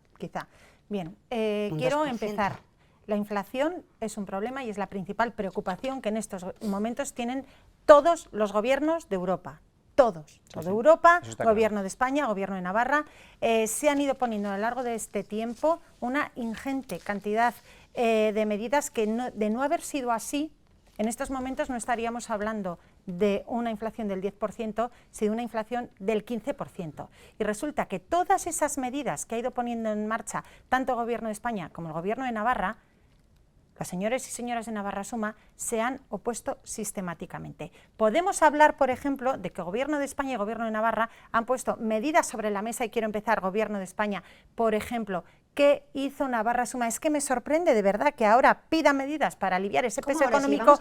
Speaker 3: Bien, quiero empezar. La inflación es un problema y es la principal preocupación que en estos momentos tienen todos los gobiernos de Europa. todos, toda Europa,
Speaker 1: claro.
Speaker 3: Gobierno de España, Gobierno de Navarra, se han ido poniendo a lo largo de este tiempo una ingente cantidad de medidas que de no haber sido así, en estos momentos no estaríamos hablando de una inflación del 10%, sino de una inflación del 15%. Y resulta que todas esas medidas que ha ido poniendo en marcha tanto el Gobierno de España como el Gobierno de Navarra, los señores y señoras de Navarra Suma se han opuesto sistemáticamente. Podemos hablar, por ejemplo, de que el Gobierno de España y el Gobierno de Navarra han puesto medidas sobre la mesa, y quiero empezar, Gobierno de España, por ejemplo, ¿qué hizo Navarra Suma? Es que me sorprende de verdad que ahora pida medidas para aliviar ese peso económico,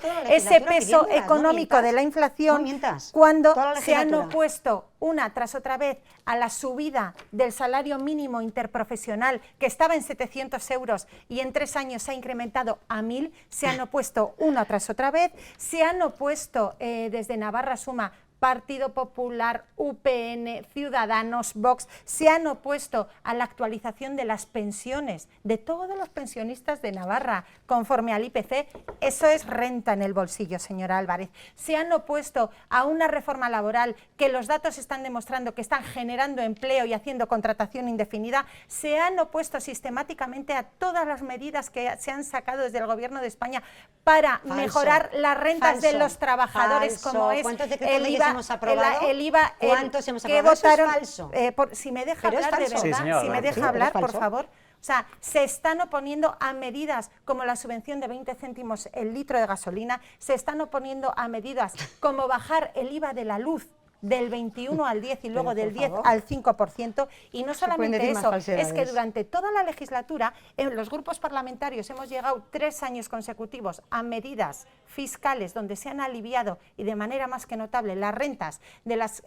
Speaker 3: de la inflación, cuando se han opuesto una tras otra vez a la subida del salario mínimo interprofesional, que estaba en 700 euros y en 3 años se ha incrementado a 1.000, se han opuesto una tras otra vez, se han opuesto desde Navarra Suma, Partido Popular, UPN, Ciudadanos, Vox, se han opuesto a la actualización de las pensiones de todos los pensionistas de Navarra, conforme al IPC. Eso es renta en el bolsillo, señora Álvarez. Se han opuesto a una reforma laboral que los datos están demostrando que están generando empleo y haciendo contratación indefinida. Se han opuesto sistemáticamente a todas las medidas que se han sacado desde el Gobierno de España para mejorar las rentas de los trabajadores, como es el IVA.
Speaker 2: Hemos aprobado.
Speaker 3: El IVA,
Speaker 2: ¿cuántos hemos
Speaker 3: que
Speaker 2: aprobado?
Speaker 3: votaron,
Speaker 2: Eso es falso.
Speaker 3: Si me deja
Speaker 2: Pero
Speaker 3: hablar,
Speaker 2: es falso.
Speaker 3: de verdad,
Speaker 1: Sí, señora,
Speaker 3: si me deja
Speaker 2: sí,
Speaker 3: hablar,
Speaker 2: pero es
Speaker 3: por
Speaker 2: falso.
Speaker 3: favor. O sea, se están oponiendo a medidas como la subvención de 20 céntimos el litro de gasolina, se están oponiendo a medidas como bajar el IVA de la luz del 21 al 10 y luego del 10 al 5%, y no solamente eso, es que durante toda la legislatura en los grupos parlamentarios hemos llegado 3 años consecutivos a medidas fiscales donde se han aliviado y de manera más que notable las rentas de las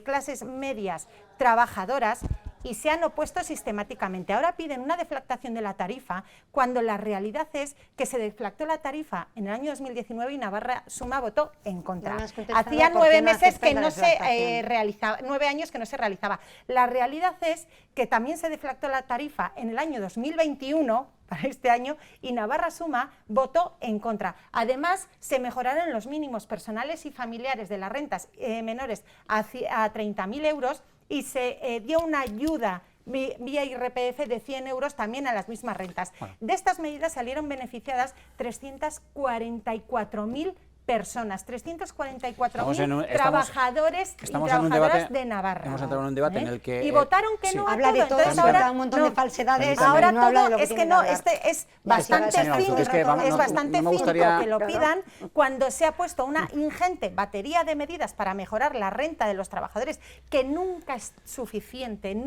Speaker 3: clases medias trabajadoras, y se han opuesto sistemáticamente. Ahora piden una deflactación de la tarifa, cuando la realidad es que se deflactó la tarifa en el año 2019 y Navarra Suma votó en contra. Hacía 9 meses que no se realizaba, 9 años que no se realizaba. La realidad es que también se deflactó la tarifa en el año 2021, para este año, y Navarra Suma votó en contra. Además, se mejoraron los mínimos personales y familiares de las rentas menores a 30.000 euros, y se dio una ayuda vía IRPF de 100 euros también a las mismas rentas. Bueno. De estas medidas salieron beneficiadas 344.000 personas, 344.000 trabajadores y trabajadoras de Navarra.
Speaker 1: Hemos entrado en un debate en el que...
Speaker 3: Y votaron que no a
Speaker 2: habla
Speaker 3: todo.
Speaker 2: de todo,
Speaker 3: entonces ahora
Speaker 2: un montón de falsedades.
Speaker 3: Ahora
Speaker 2: no
Speaker 3: todo,
Speaker 2: de
Speaker 3: es que no, este es bastante cínico, es bastante cínico que lo pidan cuando se ha puesto una ingente batería de medidas para mejorar la renta de los trabajadores, que nunca es suficiente,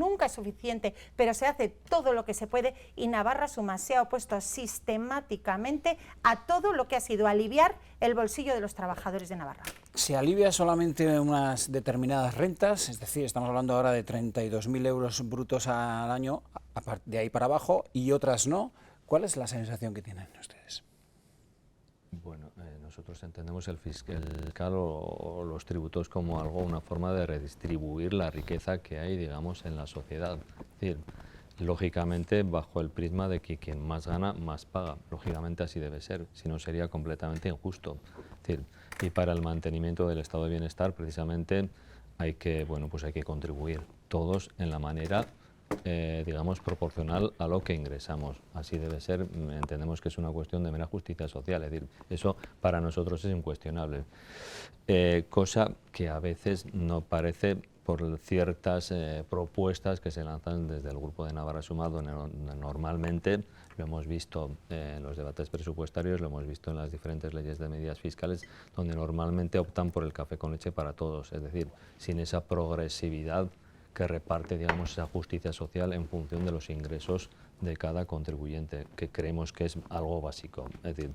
Speaker 3: pero se hace todo lo que se puede, y Navarra Suma se ha opuesto sistemáticamente a todo lo que ha sido aliviar el bolsillo de los trabajadores de Navarra.
Speaker 1: ¿Se alivia solamente unas determinadas rentas? Es decir, estamos hablando ahora de 32.000 euros brutos al año, de ahí para abajo, y otras no. ¿Cuál es la sensación que tienen ustedes?
Speaker 4: Bueno, nosotros entendemos el fiscal o los tributos como algo, una forma de redistribuir la riqueza que hay, digamos, en la sociedad. Es decir, lógicamente bajo el prisma de que quien más gana, más paga. Lógicamente así debe ser, si no sería completamente injusto. Es decir, y para el mantenimiento del estado de bienestar, precisamente, hay que contribuir todos en la manera, digamos, proporcional a lo que ingresamos. Así debe ser, entendemos que es una cuestión de mera justicia social, es decir, eso para nosotros es incuestionable. Cosa que a veces no parece por ciertas propuestas que se lanzan desde el Grupo de Navarra Suma, donde normalmente lo hemos visto en los debates presupuestarios, lo hemos visto en las diferentes leyes de medidas fiscales, donde normalmente optan por el café con leche para todos, es decir, sin esa progresividad que reparte, digamos, esa justicia social en función de los ingresos de cada contribuyente, que creemos que es algo básico. Es decir,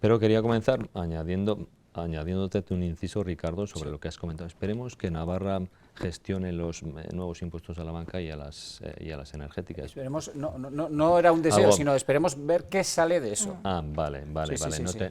Speaker 4: pero quería comenzar añadiéndote un inciso, Ricardo, sobre lo que has comentado. Esperemos que Navarra gestione los nuevos impuestos a la banca y a las energéticas.
Speaker 1: Esperemos, no era un deseo, sino esperemos ver qué sale de eso.
Speaker 4: Vale.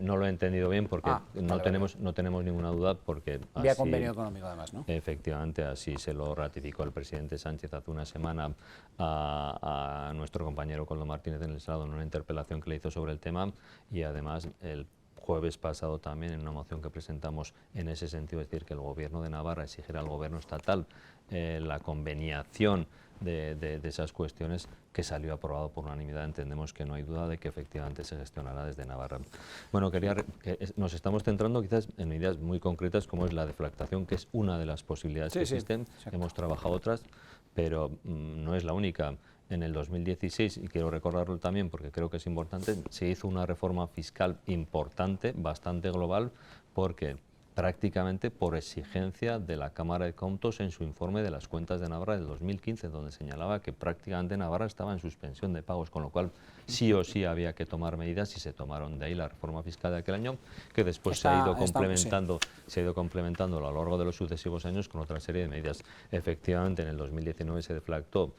Speaker 4: No lo he entendido bien porque no tenemos ninguna duda, porque
Speaker 1: vía convenio económico, además, ¿no?
Speaker 4: Efectivamente, así se lo ratificó el presidente Sánchez hace una semana a nuestro compañero Koldo Martínez en el Senado en una interpelación que le hizo sobre el tema, y además el jueves pasado también en una moción que presentamos en ese sentido, es decir, que el Gobierno de Navarra exigiera al Gobierno estatal la conveniación de esas cuestiones, que salió aprobado por unanimidad. Entendemos que no hay duda de que efectivamente se gestionará desde Navarra. Bueno, nos estamos centrando quizás en ideas muy concretas, como es la deflactación, que es una de las posibilidades que existen. Hemos trabajado otras, pero no es la única. En el 2016, y quiero recordarlo también porque creo que es importante, se hizo una reforma fiscal importante, bastante global, porque prácticamente por exigencia de la Cámara de Comptos en su informe de las cuentas de Navarra del 2015, donde señalaba que prácticamente Navarra estaba en suspensión de pagos, con lo cual sí o sí había que tomar medidas, y se tomaron. De ahí la reforma fiscal de aquel año, que después se ha ido complementando a lo largo de los sucesivos años con otra serie de medidas. Efectivamente, en el 2019 se deflactó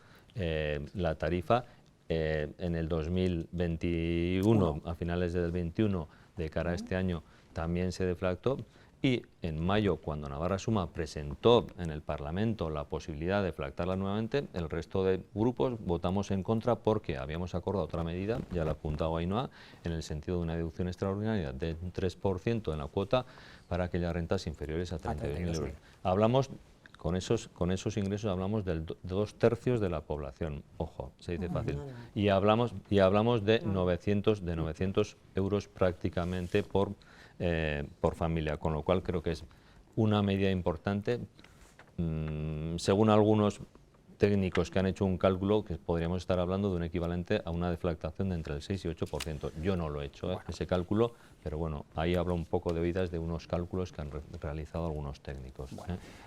Speaker 4: la tarifa, en el 2021, a finales del 21, de cara a este año, también se deflactó, y en mayo, cuando Navarra Suma presentó en el Parlamento la posibilidad de deflactarla nuevamente, el resto de grupos votamos en contra, porque habíamos acordado otra medida, ya la ha apuntado Ainhoa, en el sentido de una deducción extraordinaria de un 3% en la cuota para aquellas rentas inferiores a 32.000 euros. Hablamos, con esos ingresos hablamos de 2/3 de la población, ojo, se dice fácil, y hablamos de 900 euros prácticamente por familia, con lo cual creo que es una medida importante. Según algunos técnicos que han hecho un cálculo, que podríamos estar hablando de un equivalente a una deflactación de entre el 6 y 8%. Yo no lo he hecho, ese cálculo, pero bueno, ahí habla un poco de oídas de unos cálculos que han realizado algunos técnicos.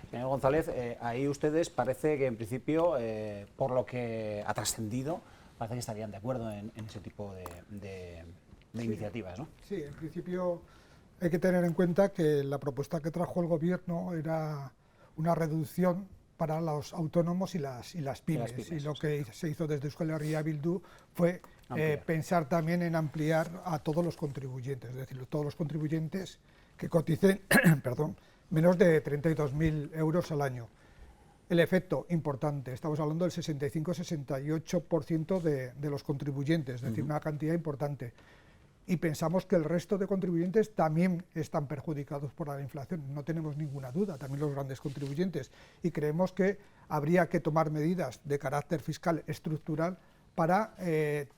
Speaker 1: Señor González, ahí ustedes parece que en principio, por lo que ha trascendido, parece que estarían de acuerdo en ese tipo de iniciativas, ¿no?
Speaker 5: Sí, en principio hay que tener en cuenta que la propuesta que trajo el Gobierno era una reducción para los autónomos y las pymes. Y lo que se hizo desde Euskal Herria Bildu fue pensar también en ampliar a todos los contribuyentes, es decir, todos los contribuyentes que coticen menos de 32.000 euros al año. El efecto importante, estamos hablando del 65-68% de los contribuyentes, es decir, una cantidad importante. Y pensamos que el resto de contribuyentes también están perjudicados por la inflación, no tenemos ninguna duda, también los grandes contribuyentes, y creemos que habría que tomar medidas de carácter fiscal estructural para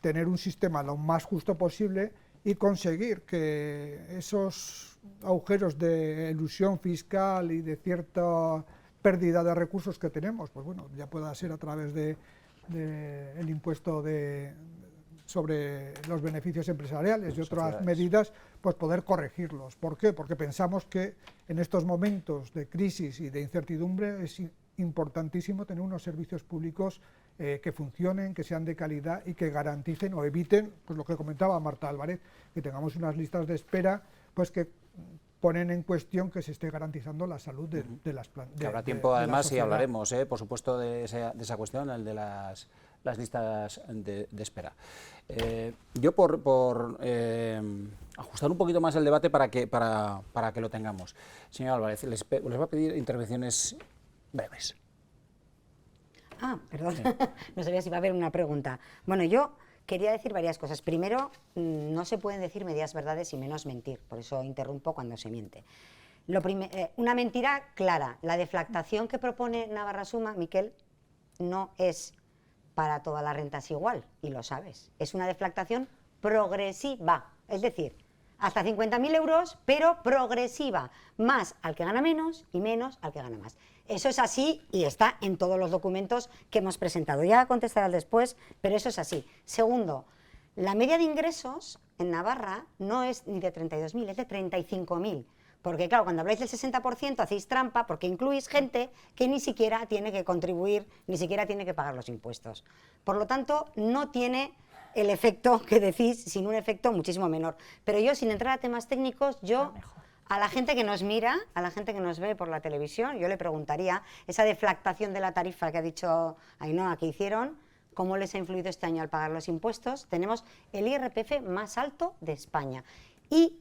Speaker 5: tener un sistema lo más justo posible y conseguir que esos agujeros de elusión fiscal y de cierta pérdida de recursos que tenemos, pues bueno, ya pueda ser a través del impuesto sobre los beneficios empresariales y otras medidas, pues poder corregirlos. ¿Por qué? Porque pensamos que en estos momentos de crisis y de incertidumbre es importantísimo tener unos servicios públicos que funcionen, que sean de calidad y que garanticen o eviten, pues lo que comentaba Marta Álvarez, que tengamos unas listas de espera pues que ponen en cuestión que se esté garantizando la salud de las plantas.
Speaker 1: Habrá tiempo, además, y hablaremos, por supuesto, de esa cuestión, el de las listas de espera. Yo, por ajustar un poquito más el debate para que lo tengamos, señor Álvarez, les voy a pedir intervenciones breves.
Speaker 2: Perdón, no sabía si iba a haber una pregunta. Bueno, yo quería decir varias cosas. Primero, no se pueden decir medias verdades y menos mentir, por eso interrumpo cuando se miente. Una mentira clara, la deflactación que propone Navarra Suma, Miquel, no es para todas las rentas igual, y lo sabes. Es una deflactación progresiva, es decir, hasta 50.000 euros, pero progresiva, más al que gana menos y menos al que gana más. Eso es así y está en todos los documentos que hemos presentado. Ya contestaré después, pero eso es así. Segundo, la media de ingresos en Navarra no es ni de 32.000, es de 35.000. Porque claro, cuando habláis del 60% hacéis trampa porque incluís gente que ni siquiera tiene que contribuir, ni siquiera tiene que pagar los impuestos. Por lo tanto, no tiene el efecto que decís, sin un efecto muchísimo menor. Pero yo, sin entrar a temas técnicos, yo a la gente que nos mira, a la gente que nos ve por la televisión, yo le preguntaría, esa deflactación de la tarifa que ha dicho Ainhoa que hicieron, ¿cómo les ha influido este año al pagar los impuestos? Tenemos el IRPF más alto de España. Y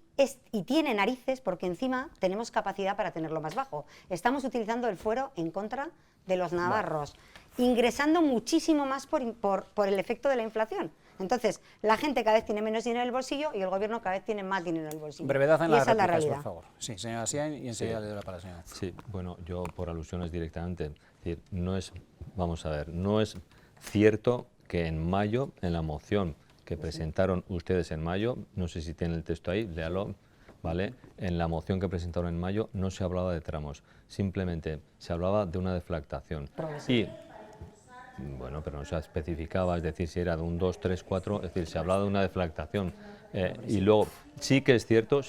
Speaker 2: tiene narices porque encima tenemos capacidad para tenerlo más bajo. Estamos utilizando el fuero en contra de los navarros, ingresando muchísimo más por el efecto de la inflación. Entonces, la gente cada vez tiene menos dinero en el bolsillo y el gobierno cada vez tiene más dinero en el bolsillo.
Speaker 1: Brevedad en
Speaker 2: y
Speaker 1: las
Speaker 2: esa es la
Speaker 1: réplicas,
Speaker 2: realidad.
Speaker 1: por favor. Sí, señora Sian, y enseguida le doy la palabra a la señora.
Speaker 4: Sí, bueno, yo por alusiones directamente, es decir, no es, vamos a ver, no es cierto que en mayo, en la moción que presentaron ustedes en mayo, no sé si tienen el texto ahí, léalo, ¿vale? En la moción que presentaron en mayo no se hablaba de tramos, simplemente se hablaba de una deflactación. Y, bueno, pero no se especificaba, es decir, si era de un 2, 3, 4, es decir, se hablaba de una deflactación. Y luego, sí que es cierto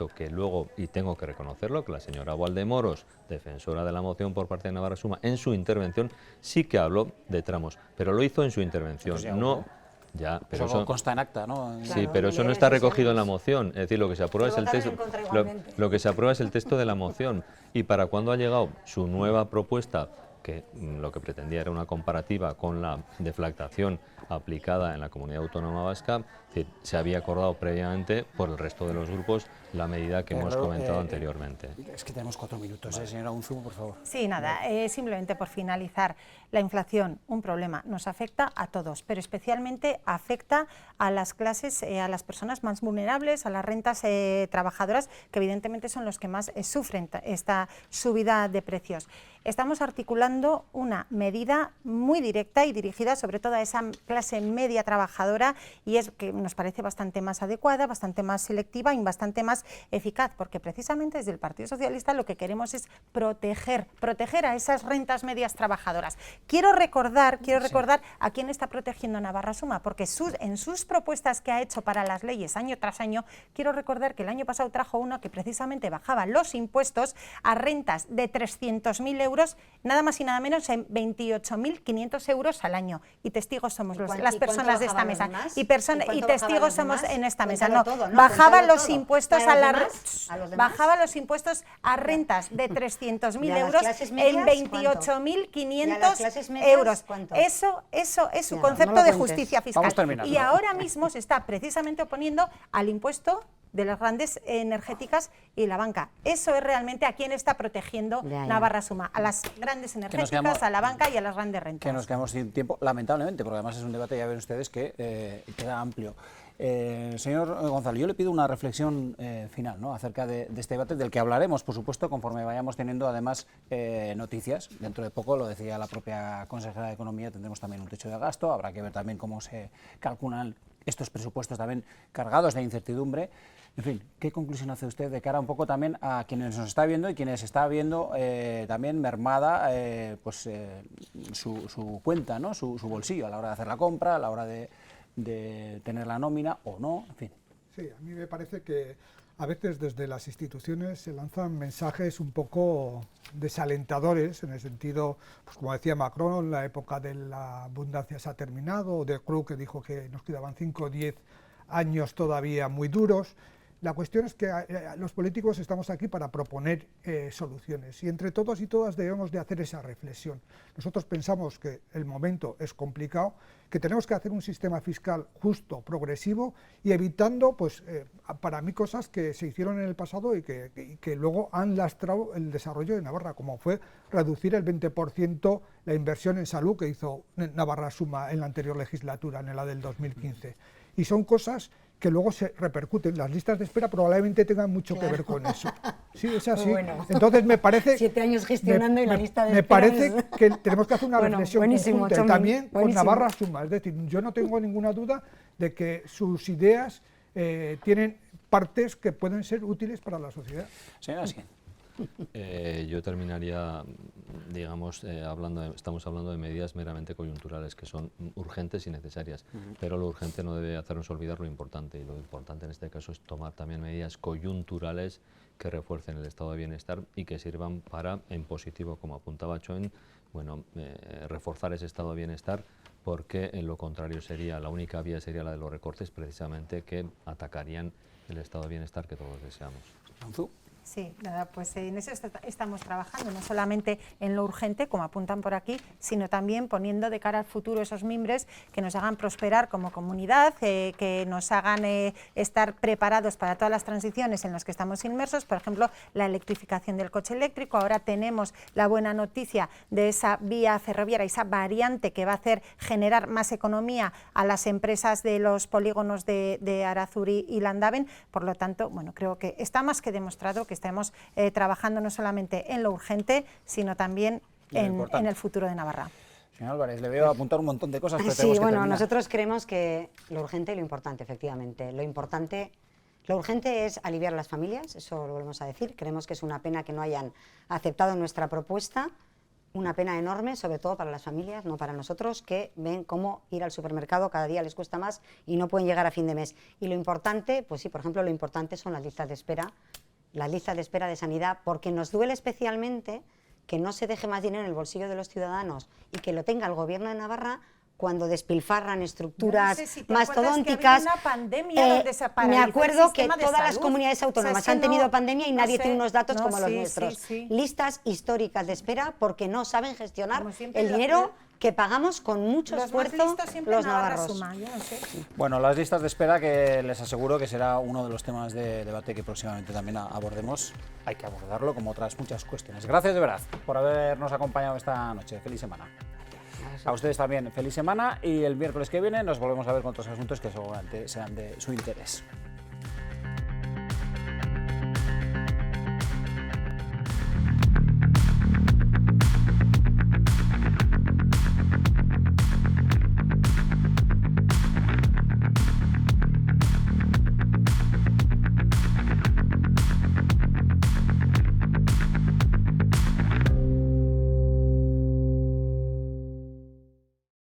Speaker 4: que luego, y tengo que reconocerlo, que la señora Valdemoros, defensora de la moción por parte de Navarra Suma, en su intervención sí que habló de tramos, pero lo hizo en su intervención, no... Ya, pero
Speaker 1: eso consta en acta, ¿no?
Speaker 4: Sí,
Speaker 2: Claro,
Speaker 4: pero eso no está recogido en la moción. Es decir, lo que se aprueba es el texto. Lo que se aprueba es el texto de la moción. Y para cuando ha llegado su nueva propuesta, que lo que pretendía era una comparativa con la deflactación aplicada en la Comunidad Autónoma Vasca, se había acordado previamente por el resto de los grupos la medida que hemos comentado anteriormente.
Speaker 1: Es que tenemos 4 minutos, señora Unzumo, por favor.
Speaker 3: Sí, nada, simplemente por finalizar, la inflación, un problema, nos afecta a todos, pero especialmente afecta a las clases, a las personas más vulnerables, a las rentas trabajadoras, que evidentemente son los que más sufren esta subida de precios. Estamos articulando una medida muy directa y dirigida sobre todo a esa clase media trabajadora, y es que nos parece bastante más adecuada, bastante más selectiva y bastante más eficaz, porque precisamente desde el Partido Socialista lo que queremos es proteger a esas rentas medias trabajadoras. Quiero recordar a quién está protegiendo Navarra Suma, porque en sus propuestas que ha hecho para las leyes año tras año, quiero recordar que el año pasado trajo uno que precisamente bajaba los impuestos a rentas de 300.000 euros, nada más y nada menos en 28.500 euros al año. Y testigos somos las personas de esta mesa. Y testigos somos en esta mesa. No, bajaba los impuestos bajaba los impuestos a rentas de 300.000 euros en 28.500 euros. Eso es su concepto de justicia fiscal. Y ahora mismo se está precisamente oponiendo al impuesto de las grandes energéticas y la banca. Eso es realmente a quién está protegiendo Navarra Suma, a las grandes energéticas, a la banca y a las grandes rentas.
Speaker 1: Que nos quedamos sin tiempo, lamentablemente, porque además es un debate, ya ven ustedes, que queda amplio. Señor Gonzalo, yo le pido una reflexión final, ¿no?, acerca de este debate, del que hablaremos, por supuesto, conforme vayamos teniendo además noticias. Dentro de poco, lo decía la propia consejera de Economía, tendremos también un techo de gasto, habrá que ver también cómo se calculan estos presupuestos también cargados de incertidumbre. En fin, ¿qué conclusión hace usted de cara un poco también a quienes nos está viendo y quienes está viendo también mermada su cuenta, ¿no?, su bolsillo a la hora de hacer la compra, a la hora de tener la nómina o no, en fin?
Speaker 5: Sí, a mí me parece que a veces desde las instituciones se lanzan mensajes un poco desalentadores, en el sentido, pues como decía Macron, la época de la abundancia se ha terminado, o de Cruz, que dijo que nos quedaban 5 o 10 años todavía muy duros. La cuestión es que los políticos estamos aquí para proponer soluciones, y entre todos y todas debemos de hacer esa reflexión. Nosotros pensamos que el momento es complicado, que tenemos que hacer un sistema fiscal justo, progresivo, y evitando, pues, para mí, cosas que se hicieron en el pasado y que luego han lastrado el desarrollo de Navarra, como fue reducir el 20% la inversión en salud que hizo Navarra Suma en la anterior legislatura, en la del 2015. Y son cosas que luego se repercuten. Las listas de espera probablemente tengan mucho que ver con eso. Sí, es así.
Speaker 2: Bueno.
Speaker 5: Entonces me parece...
Speaker 2: 7 años gestionando y la lista de
Speaker 5: me
Speaker 2: espera
Speaker 5: parece que tenemos que hacer una reflexión conjunta, y también con
Speaker 2: buenísimo.
Speaker 5: Navarra Suma. Es decir, yo no tengo ninguna duda de que sus ideas tienen partes que pueden ser útiles para la sociedad.
Speaker 1: Señora Sien.
Speaker 4: Yo terminaría, digamos, estamos hablando de medidas meramente coyunturales, que son urgentes y necesarias, pero lo urgente no debe hacernos olvidar lo importante, y lo importante en este caso es tomar también medidas coyunturales que refuercen el estado de bienestar y que sirvan para, en positivo, como apuntaba Choen, reforzar ese estado de bienestar, porque en lo contrario la única vía sería la de los recortes, precisamente, que atacarían el estado de bienestar que todos deseamos.
Speaker 3: Sí, nada, pues en eso estamos trabajando, no solamente en lo urgente, como apuntan por aquí, sino también poniendo de cara al futuro esos mimbres que nos hagan prosperar como comunidad, que nos hagan estar preparados para todas las transiciones en las que estamos inmersos, por ejemplo, la electrificación del coche eléctrico. Ahora tenemos la buena noticia de esa vía ferroviaria, esa variante que va a hacer generar más economía a las empresas de los polígonos de Arazuri y Landaven. Por lo tanto, bueno, creo que está más que demostrado que estamos trabajando no solamente en lo urgente, sino también en el futuro de Navarra.
Speaker 1: Señor Álvarez, le veo apuntar un montón de cosas, pero
Speaker 2: sí, bueno, nosotros creemos que lo urgente y lo importante, efectivamente. Lo urgente es aliviar a las familias, eso lo volvemos a decir. Creemos que es una pena que no hayan aceptado nuestra propuesta, una pena enorme, sobre todo para las familias, no para nosotros, que ven cómo ir al supermercado cada día les cuesta más y no pueden llegar a fin de mes. Y lo importante, pues sí, por ejemplo, lo importante son las listas de espera, de sanidad, porque nos duele especialmente que no se deje más dinero en el bolsillo de los ciudadanos y que lo tenga el Gobierno de Navarra cuando despilfarran estructuras mastodónticas. Me acuerdo que todas las comunidades autónomas han tenido pandemia y nadie tiene unos datos como los nuestros. Listas históricas de espera porque no saben gestionar el dinero que pagamos con mucho esfuerzo los navarros.
Speaker 1: Bueno, las listas de espera, que les aseguro que será uno de los temas de debate que próximamente también abordemos. Hay que abordarlo como otras muchas cuestiones. Gracias de verdad por habernos acompañado esta noche. Feliz semana. A ustedes también, feliz semana, y el miércoles que viene nos volvemos a ver con otros asuntos que seguramente sean de su interés.